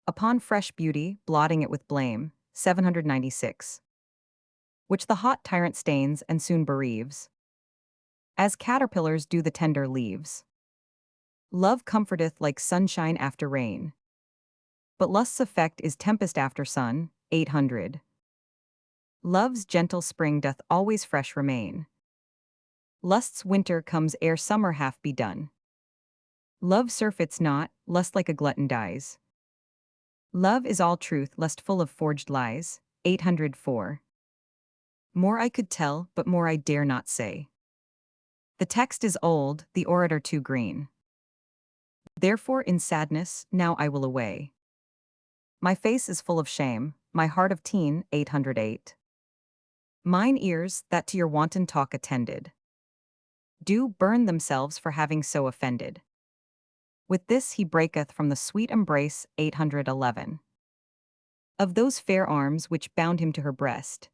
Upon fresh beauty, blotting it with blame. 796. Which the hot tyrant stains and soon bereaves, as caterpillars do the tender leaves. Love comforteth like sunshine after rain, but lust's effect is tempest after sun. 800. Love's gentle spring doth always fresh remain. Lust's winter comes ere summer hath begun. Love surfeits not, lust like a glutton dies. Love is all truth, lust full of forged lies. 804. More I could tell, but more I dare not say. The text is old, the orator too green. Therefore in sadness, now I will away. My face is full of shame, my heart of teen. 808. Mine ears, that to your wanton talk attended, do burn themselves for having so offended. With this he breaketh from the sweet embrace. 811. Of those fair arms which bound him to her breast,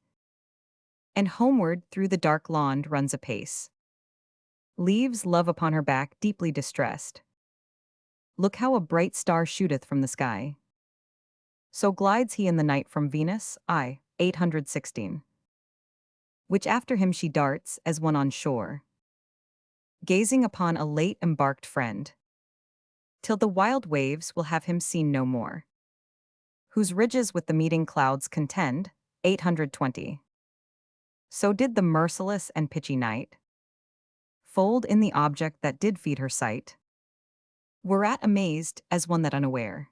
and homeward through the dark lawn runs apace. Leaves love upon her back deeply distressed. Look how a bright star shooteth from the sky. So glides he in the night from Venus. 816. Which after him she darts, as one on shore, gazing upon a late embarked friend, till the wild waves will have him seen no more, whose ridges with the meeting clouds contend. 820. So did the merciless and pitchy night fold in the object that did feed her sight, whereat amazed, as one that unaware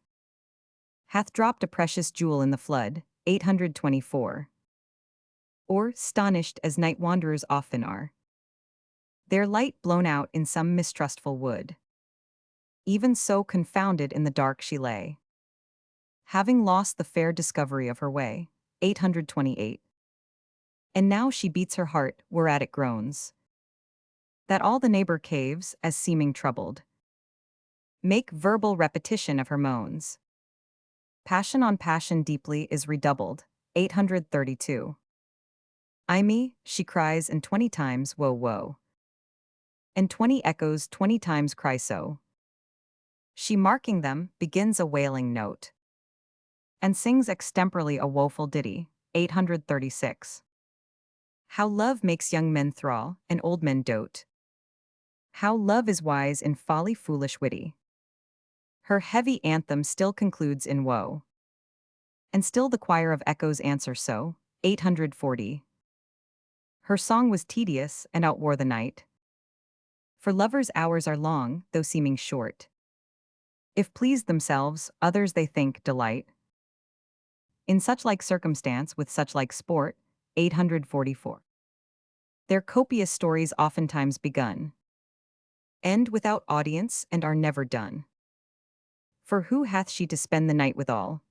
hath dropped a precious jewel in the flood. 824. Or, stonished as night wanderers often are, their light blown out in some mistrustful wood. Even so confounded in the dark she lay, having lost the fair discovery of her way. 828. And now she beats her heart, whereat it groans, that all the neighbor caves, as seeming troubled, make verbal repetition of her moans. Passion on passion deeply is redoubled. 832. I me, she cries, and 20 times woe woe, and 20 echoes 20 times cry so. She marking them, begins a wailing note, and sings extemporally a woeful ditty. 836. How love makes young men thrall, and old men dote. How love is wise in folly, foolish, witty. Her heavy anthem still concludes in woe, and still the choir of echoes answer so. 840. Her song was tedious, and outwore the night, for lovers' hours are long, though seeming short. If pleased themselves, others they think delight. In such like circumstance with such like sport. 844. Their copious stories oftentimes begun, end without audience, and are never done. For who hath she to spend the night withal,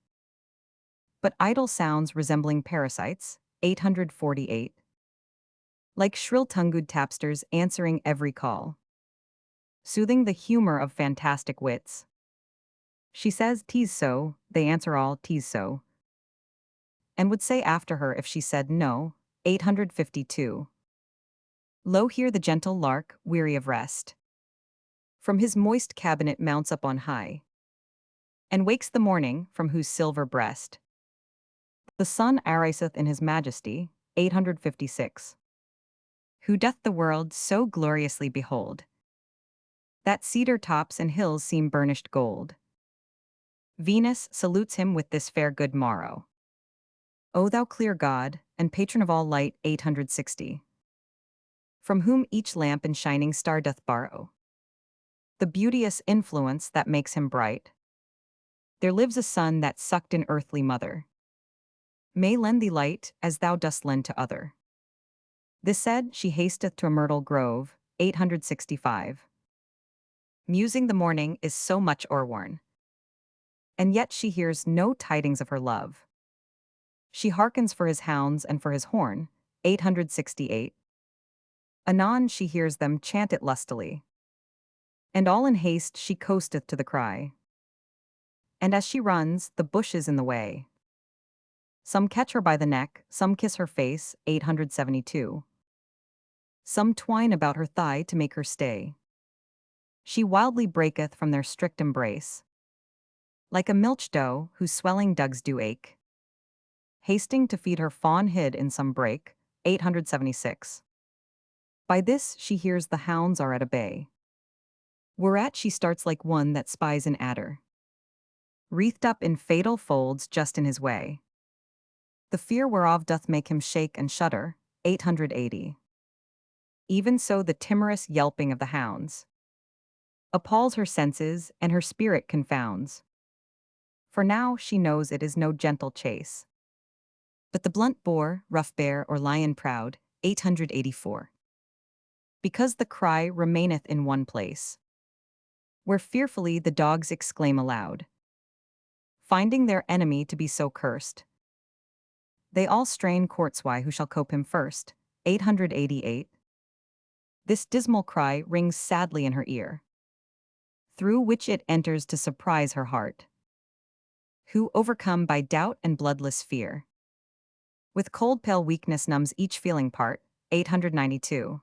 but idle sounds resembling parasites. 848. Like shrill-tongued tapsters answering every call, soothing the humor of fantastic wits. She says, "'Tis so," they answer all, "'Tis so," and would say after her if she said no. 852. Lo, here the gentle lark, weary of rest, from his moist cabinet mounts up on high, and wakes the morning, from whose silver breast the sun ariseth in his majesty. 856. Who doth the world so gloriously behold, that cedar tops and hills seem burnished gold? Venus salutes him with this fair good morrow. O thou clear God, and patron of all light. 860. From whom each lamp and shining star doth borrow the beauteous influence that makes him bright. There lives a sun that sucked an earthly mother, may lend thee light, as thou dost lend to other. This said, she hasteth to a myrtle grove. 865. Musing the morning is so much o'erworn, and yet she hears no tidings of her love. She hearkens for his hounds and for his horn, 868. Anon she hears them chant it lustily. And all in haste she coasteth to the cry. And as she runs, the bush is in the way. Some catch her by the neck, some kiss her face, 872. Some twine about her thigh to make her stay. She wildly breaketh from their strict embrace. Like a milch doe, whose swelling dugs do ache. Hasting to feed her fawn hid in some brake, 876. By this she hears the hounds are at a bay. Whereat she starts like one that spies an adder, wreathed up in fatal folds just in his way. The fear whereof doth make him shake and shudder, 880. Even so the timorous yelping of the hounds appalls her senses, and her spirit confounds. For now she knows it is no gentle chase, but the blunt boar, rough bear, or lion proud, 884. Because the cry remaineth in one place, where fearfully the dogs exclaim aloud, finding their enemy to be so cursed. They all strain courts why who shall cope him first, 888. This dismal cry rings sadly in her ear, through which it enters to surprise her heart, who, overcome by doubt and bloodless fear, with cold pale weakness numbs each feeling part, 892.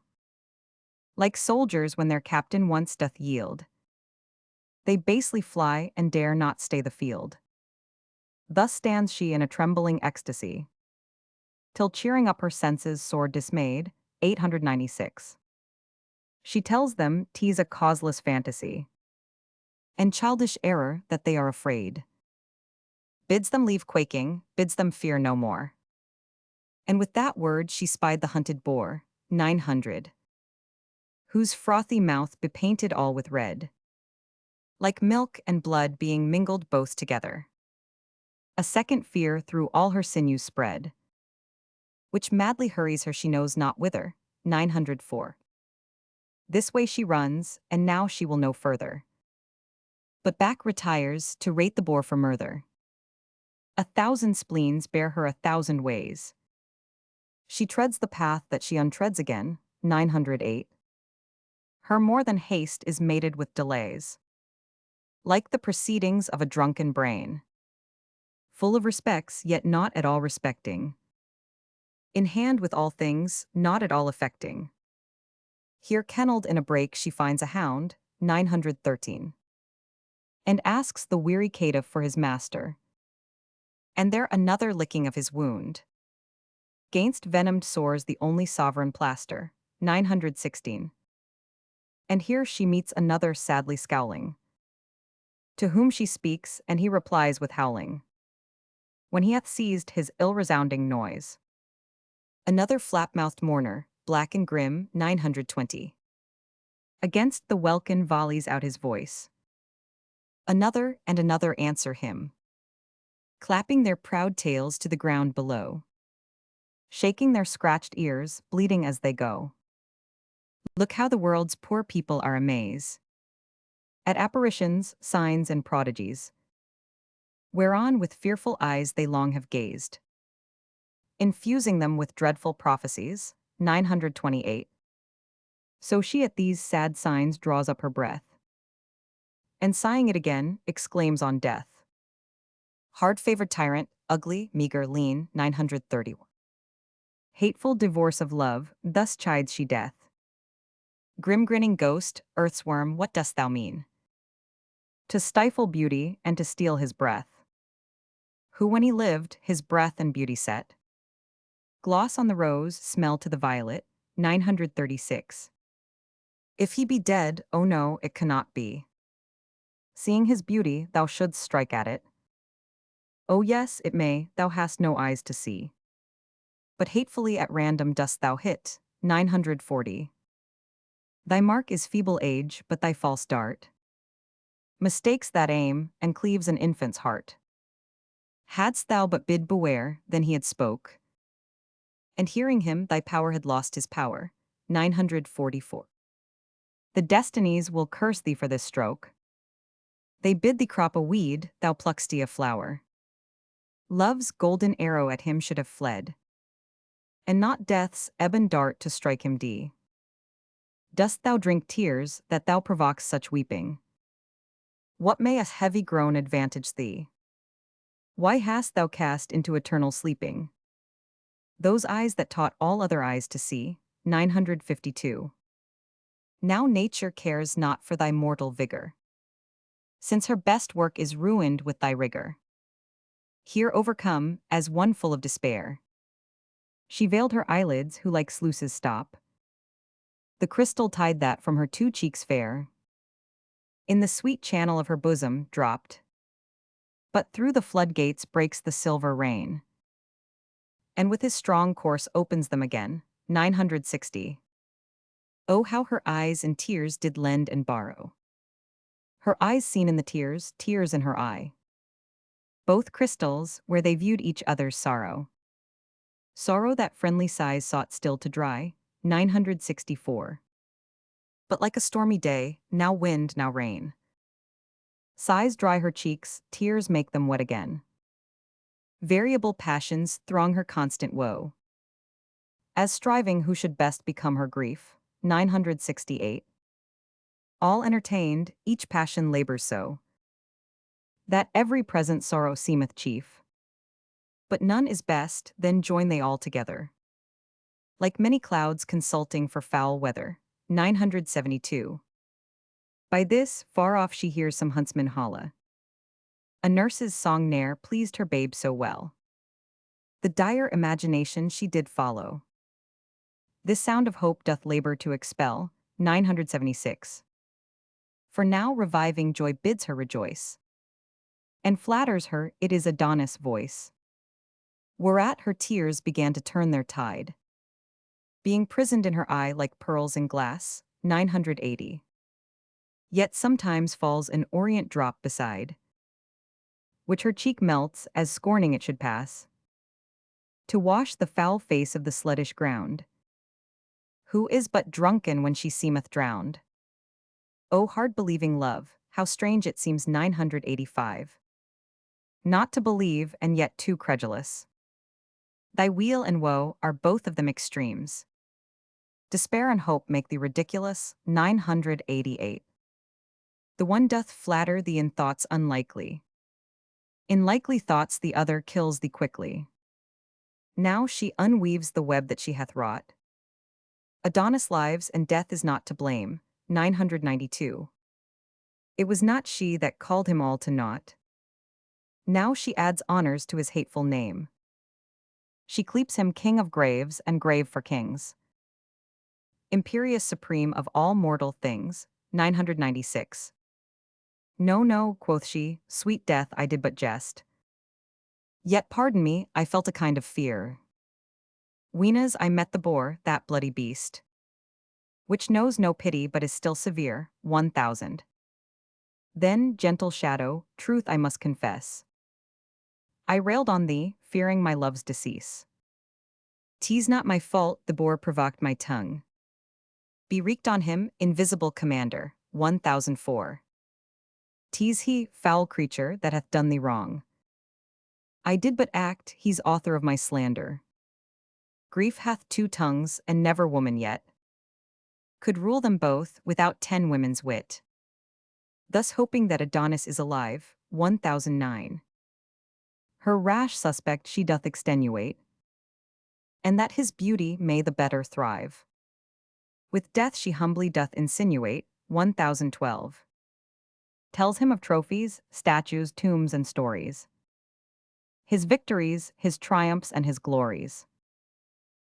Like soldiers when their captain once doth yield, they basely fly and dare not stay the field. Thus stands she in a trembling ecstasy, till cheering up her senses sore dismayed, 896. She tells them 'tis a causeless fantasy, and childish error that they are afraid. Bids them leave quaking, bids them fear no more. And with that word she spied the hunted boar, 900, whose frothy mouth bepainted all with red, like milk and blood being mingled both together. A second fear through all her sinews spread, which madly hurries her she knows not whither, 904. This way she runs, and now she will no further, but back retires to rate the boar for murther. 1,000 spleens bear her 1,000 ways. She treads the path that she untreads again, 908. Her more than haste is mated with delays, like the proceedings of a drunken brain, full of respects yet not at all respecting, in hand with all things, not at all affecting. Here kennelled in a brake she finds a hound, 913, and asks the weary caitiff for his master, and there another licking of his wound. Gainst venomed sores the only sovereign plaster, 916. And here she meets another sadly scowling, to whom she speaks, and he replies with howling, when he hath ceased his ill-resounding noise. Another flap-mouthed mourner, black and grim, 920. Against the welkin volleys out his voice. Another and another answer him, clapping their proud tails to the ground below, shaking their scratched ears, bleeding as they go. Look how the world's poor people are amazed at apparitions, signs, and prodigies, whereon with fearful eyes they long have gazed, infusing them with dreadful prophecies, 928. So she at these sad signs draws up her breath, and sighing it again, exclaims on death. Hard-favored tyrant, ugly, meager, lean, 930. Hateful divorce of love, thus chides she death. Grim-grinning ghost, earthworm, what dost thou mean? To stifle beauty, and to steal his breath. Who when he lived, his breath and beauty set. Gloss on the rose, smell to the violet, 936. If he be dead, oh no, it cannot be. Seeing his beauty, thou shouldst strike at it. Oh yes, it may, thou hast no eyes to see. But hatefully at random dost thou hit, 940. Thy mark is feeble age, but thy false dart mistakes that aim, and cleaves an infant's heart. Hadst thou but bid beware, then he had spoke, and hearing him thy power had lost his power, 944. The destinies will curse thee for this stroke. They bid thee crop a weed, thou pluck'st a flower. Love's golden arrow at him should have fled, and not death's ebon dart to strike him d. Dost thou drink tears, that thou provokest such weeping? What may a heavy groan advantage thee? Why hast thou cast into eternal sleeping those eyes that taught all other eyes to see? 952. Now nature cares not for thy mortal vigor, since her best work is ruined with thy rigor. Here overcome, as one full of despair, she veiled her eyelids, who like sluices stop the crystal tide that from her two cheeks fair in the sweet channel of her bosom dropped. But through the floodgates breaks the silver rain, and with his strong course opens them again. 960. Oh, how her eyes in tears did lend and borrow. Her eyes seen in the tears, tears in her eye. Both crystals, where they viewed each other's sorrow. Sorrow that friendly sighs sought still to dry. 964. But like a stormy day, now wind, now rain. Sighs dry her cheeks, tears make them wet again. Variable passions throng her constant woe, as striving who should best become her grief. 968. All entertained, each passion labors so, that every present sorrow seemeth chief. But none is best, then join they all together, like many clouds consulting for foul weather. 972. By this, far off she hears some huntsman holla. A nurse's song ne'er pleased her babe so well. The dire imagination she did follow. This sound of hope doth labor to expel. 976. For now reviving joy bids her rejoice, and flatters her it is Adonis' voice. Whereat her tears began to turn their tide, being prisoned in her eye like pearls in glass. 980. Yet sometimes falls an orient drop beside, which her cheek melts, as scorning it should pass, to wash the foul face of the sluttish ground, who is but drunken when she seemeth drowned. O hard-believing love, how strange it seems. 985. Not to believe, and yet too credulous. Thy weal and woe are both of them extremes. Despair and hope make thee ridiculous. 988. The one doth flatter thee in thoughts unlikely. In likely thoughts the other kills thee quickly. Now she unweaves the web that she hath wrought. Adonis lives and death is not to blame. 992. It was not she that called him all to naught. Now she adds honors to his hateful name. She cleaps him king of graves and grave for kings. Imperious supreme of all mortal things. 996. No, no, quoth she, sweet death, I did but jest. Yet pardon me, I felt a kind of fear. Weenas I met the boar, that bloody beast, which knows no pity but is still severe. 1000. Then, gentle shadow, truth I must confess, I railed on thee, fearing my love's decease. 'Tis not my fault the boar provoked my tongue. Be wreaked on him, invisible commander. 1004. 'Tis he, foul creature, that hath done thee wrong. I did but act, he's author of my slander. Grief hath two tongues, and never woman yet could rule them both without 10 women's wit. Thus hoping that Adonis is alive. 1009. Her rash suspect she doth extenuate, and that his beauty may the better thrive. With death she humbly doth insinuate. 1012. Tells him of trophies, statues, tombs, and stories, his victories, his triumphs, and his glories.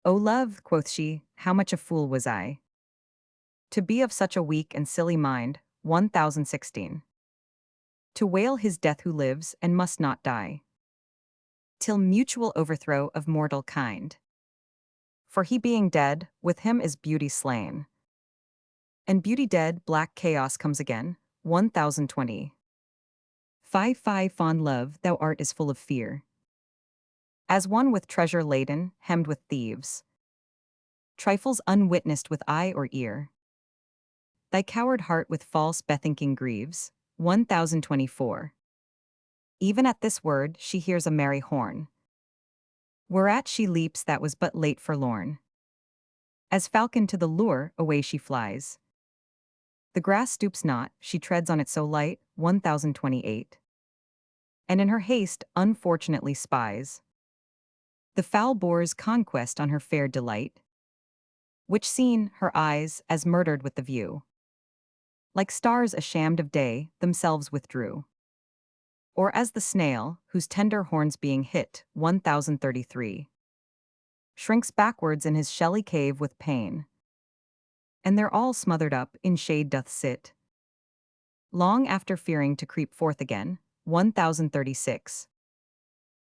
O love, quoth she, how much a fool was I, to be of such a weak and silly mind. 1016. To wail his death who lives and must not die, till mutual overthrow of mortal kind. For he being dead, with him is beauty slain. And beauty dead, black chaos comes again. 1020. Fie, fond love, thou art as full of fear, as one with treasure laden, hemmed with thieves, trifles unwitnessed with eye or ear. Thy coward heart with false bethinking grieves. 1024. Even at this word she hears a merry horn. Whereat she leaps that was but late forlorn. As falcon to the lure, away she flies. The grass stoops not, she treads on it so light, 1028. And in her haste, unfortunately spies the foul boar's conquest on her fair delight. Which seen, her eyes, as murdered with the view, like stars ashamed of day, themselves withdrew. Or as the snail, whose tender horns being hit, 1033, shrinks backwards in his shelly cave with pain, and there all smothered up in shade doth sit, long after fearing to creep forth again, 1036.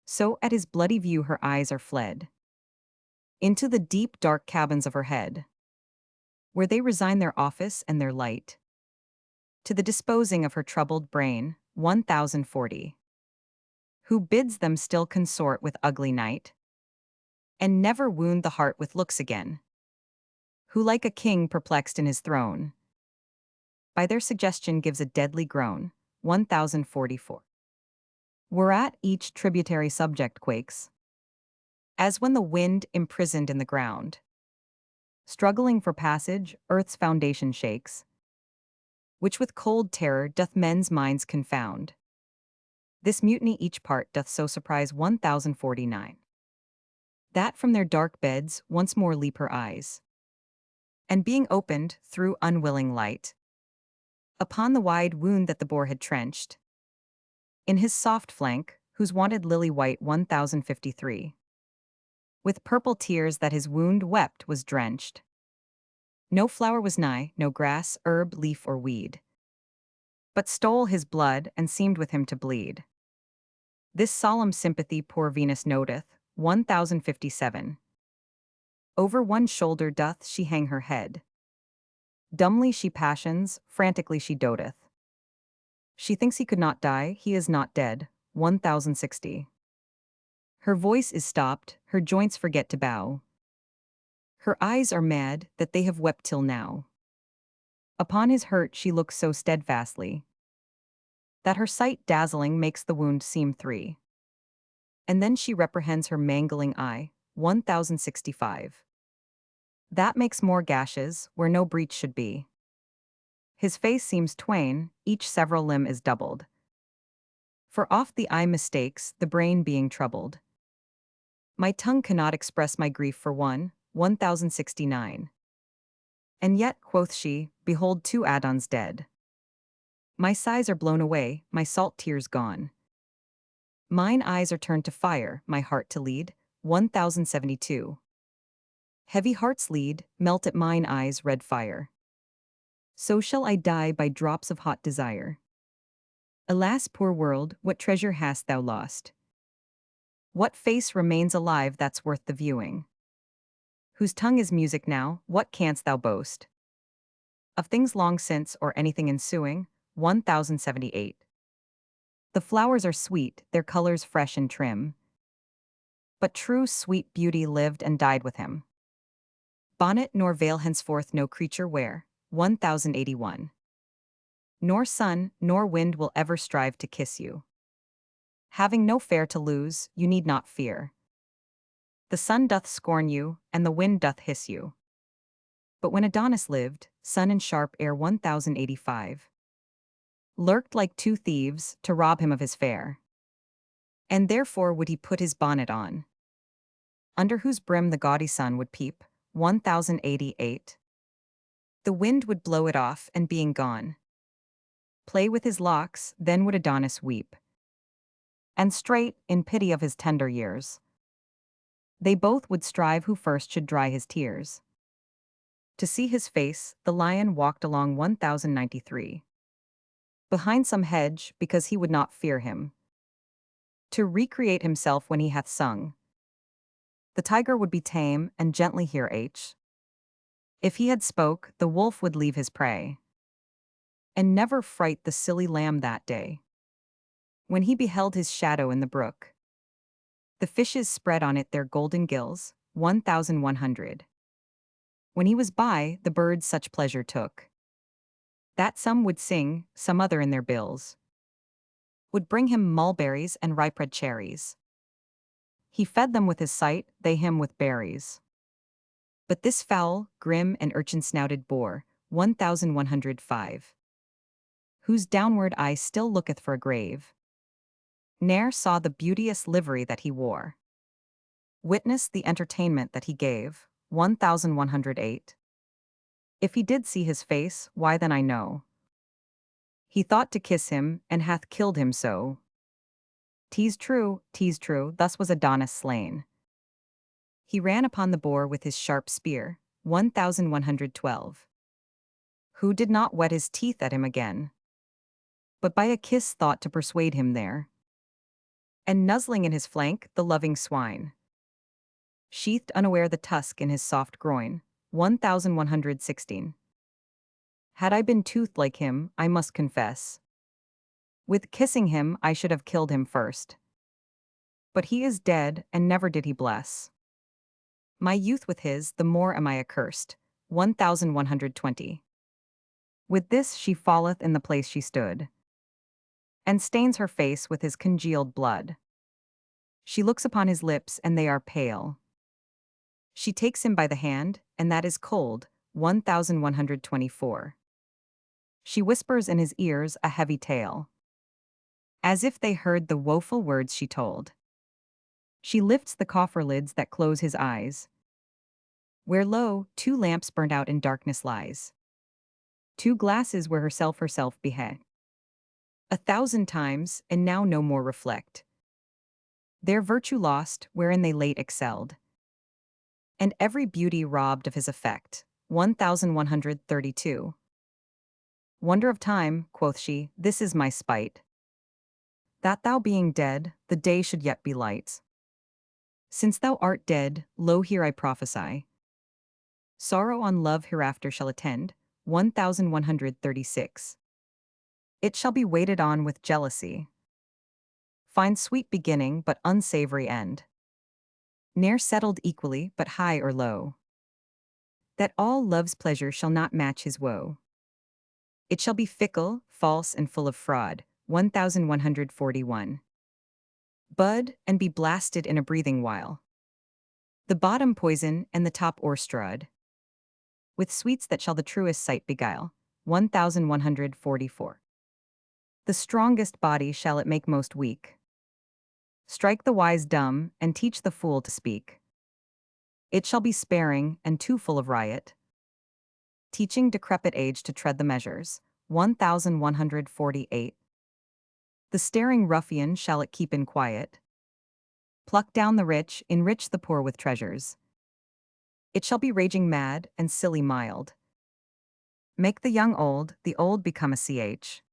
So at his bloody view her eyes are fled into the deep dark cabins of her head, where they resign their office and their light to the disposing of her troubled brain, 1040. Who bids them still consort with ugly night, and never wound the heart with looks again, who like a king perplexed in his throne, by their suggestion gives a deadly groan, 1044. Whereat each tributary subject quakes, as when the wind imprisoned in the ground, struggling for passage, earth's foundation shakes, which with cold terror doth men's minds confound. This mutiny each part doth so surprise 1049. That from their dark beds once more leap her eyes, and being opened through unwilling light, upon the wide wound that the boar had trenched, in his soft flank, whose wonted lily white 1053, with purple tears that his wound wept was drenched. No flower was nigh, no grass, herb, leaf, or weed, but stole his blood and seemed with him to bleed. This solemn sympathy poor Venus noteth, 1057. Over one shoulder doth she hang her head. Dumbly she passions, frantically she doteth. She thinks he could not die, he is not dead, 1060. Her voice is stopped, her joints forget to bow. Her eyes are mad, that they have wept till now. Upon his hurt she looks so steadfastly, that her sight dazzling makes the wound seem three. And then she reprehends her mangling eye, 1065. That makes more gashes, where no breach should be. His face seems twain, each several limb is doubled. For oft the eye mistakes, the brain being troubled. My tongue cannot express my grief for one, 1069. And yet, quoth she, behold 2 Adons dead. My sighs are blown away, my salt tears gone. Mine eyes are turned to fire, my heart to lead, 1072. Heavy hearts lead, melt at mine eyes red fire. So shall I die by drops of hot desire. Alas, poor world, what treasure hast thou lost? What face remains alive that's worth the viewing? Whose tongue is music now, what canst thou boast? Of things long since or anything ensuing, 1078. The flowers are sweet, their colors fresh and trim. But true sweet beauty lived and died with him. Bonnet nor veil henceforth no creature wear, 1081. Nor sun, nor wind will ever strive to kiss you. Having no fair to lose, you need not fear. The sun doth scorn you, and the wind doth hiss you. But when Adonis lived, sun and sharp air 1085 lurked like 2 thieves to rob him of his fare. And therefore would he put his bonnet on, under whose brim the gaudy sun would peep, 1088. The wind would blow it off, and being gone, play with his locks, then would Adonis weep. And straight, in pity of his tender years, they both would strive who first should dry his tears. To see his face, the lion walked along 1093. Behind some hedge, because he would not fear him. To recreate himself when he hath sung. The tiger would be tame, and gently hear H. If he had spoke, the wolf would leave his prey, and never fright the silly lamb that day. When he beheld his shadow in the brook, the fishes spread on it their golden gills, 1100. When he was by, the birds such pleasure took, That some would sing, some other in their bills, would bring him mulberries and ripe red cherries. He fed them with his sight, they him with berries. But this foul, grim, and urchin-snouted boar, 1105, whose downward eye still looketh for a grave, ne'er saw the beauteous livery that he wore. Witness the entertainment that he gave, 1108. If he did see his face, why then I know he thought to kiss him, and hath killed him so. 'Tis true, thus was Adonis slain. He ran upon the boar with his sharp spear, 1112. Who did not whet his teeth at him again, but by a kiss thought to persuade him there. And nuzzling in his flank, the loving swine sheathed unaware the tusk in his soft groin, 1116. Had I been toothed like him, I must confess, with kissing him I should have killed him first. But he is dead, and never did he bless my youth with his, the more am I accursed, 1120. With this she falleth in the place she stood, and stains her face with his congealed blood. She looks upon his lips, and they are pale. She takes him by the hand, and that is cold, 1124. She whispers in his ears a heavy tale, as if they heard the woeful words she told. She lifts the coffer lids that close his eyes, where lo, 2 lamps burnt out in darkness lies. 2 glasses where herself behead 1,000 times, and now no more reflect their virtue lost, wherein they late excelled, and every beauty robbed of his effect, 1132. Wonder of time, quoth she, this is my spite, that thou being dead, the day should yet be light. Since thou art dead, lo here I prophesy, sorrow on love hereafter shall attend, 1136. It shall be waited on with jealousy, find sweet beginning but unsavory end, ne'er settled equally but high or low, that all love's pleasure shall not match his woe. It shall be fickle, false, and full of fraud, 1141. Bud, and be blasted in a breathing while, the bottom poison and the top o'erstrewed, with sweets that shall the truest sight beguile, 1144. The strongest body shall it make most weak, strike the wise dumb, and teach the fool to speak. It shall be sparing, and too full of riot, teaching decrepit age to tread the measures, 1148. The staring ruffian shall it keep in quiet, pluck down the rich, enrich the poor with treasures. It shall be raging mad, and silly mild, make the old become a ch.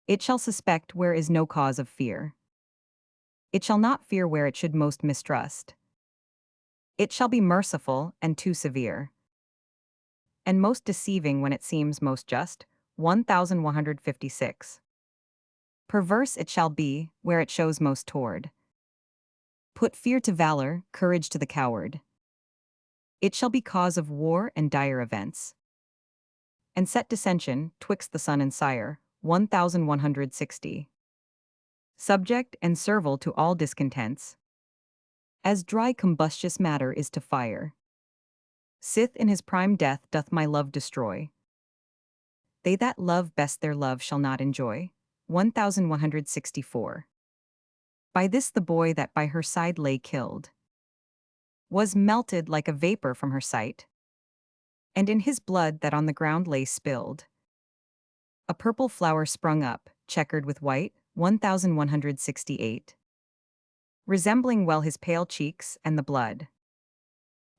It shall suspect where is no cause of fear. It shall not fear where it should most mistrust. It shall be merciful, and too severe, and most deceiving when it seems most just, 1156. Perverse it shall be, where it shows most toward. Put fear to valor, courage to the coward. It shall be cause of war and dire events, and set dissension twixt the son and sire, 1160. Subject and servile to all discontents, as dry combustious matter is to fire. Sith in his prime death doth my love destroy. They that love best their love shall not enjoy, 1164. By this the boy that by her side lay killed, was melted like a vapor from her sight, and in his blood that on the ground lay spilled, a purple flower sprung up, checkered with white, 1168. Resembling well his pale cheeks and the blood,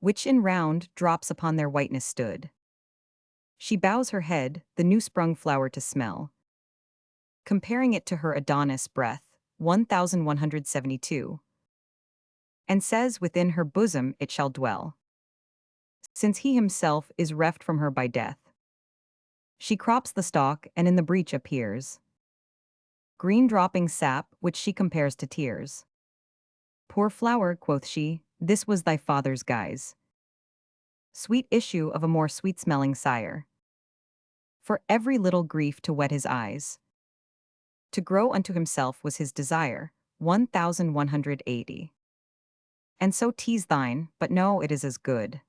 which in round drops upon their whiteness stood. She bows her head, the new-sprung flower to smell, comparing it to her Adonis breath, 1172, and says within her bosom it shall dwell, since he himself is reft from her by death. She crops the stalk, and in the breach appears green dropping sap, which she compares to tears. Poor flower, quoth she, this was thy father's guise, sweet issue of a more sweet-smelling sire. For every little grief to wet his eyes. To grow unto himself was his desire. 1180. And so 'tis thine, but no, it is as good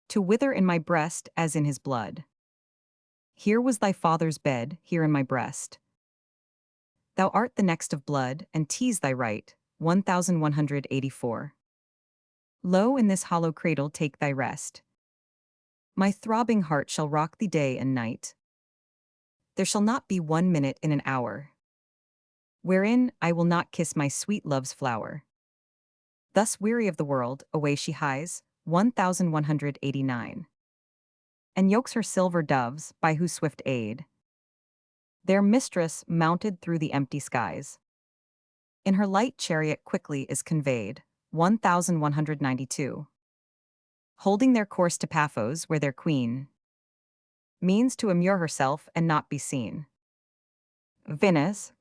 to wither in my breast as in his blood. Here was thy father's bed, here in my breast. Thou art the next of blood, and 'tis thy right. 1184. Lo, in this hollow cradle take thy rest. My throbbing heart shall rock thee day and night. There shall not be 1 minute in an hour wherein I will not kiss my sweet love's flower. Thus weary of the world, away she hies. 1189. And yokes her silver doves, by whose swift aid their mistress mounted through the empty skies. In her light chariot quickly is conveyed. 1192. Holding their course to Paphos, where their queen means to immure herself and not be seen. Venus,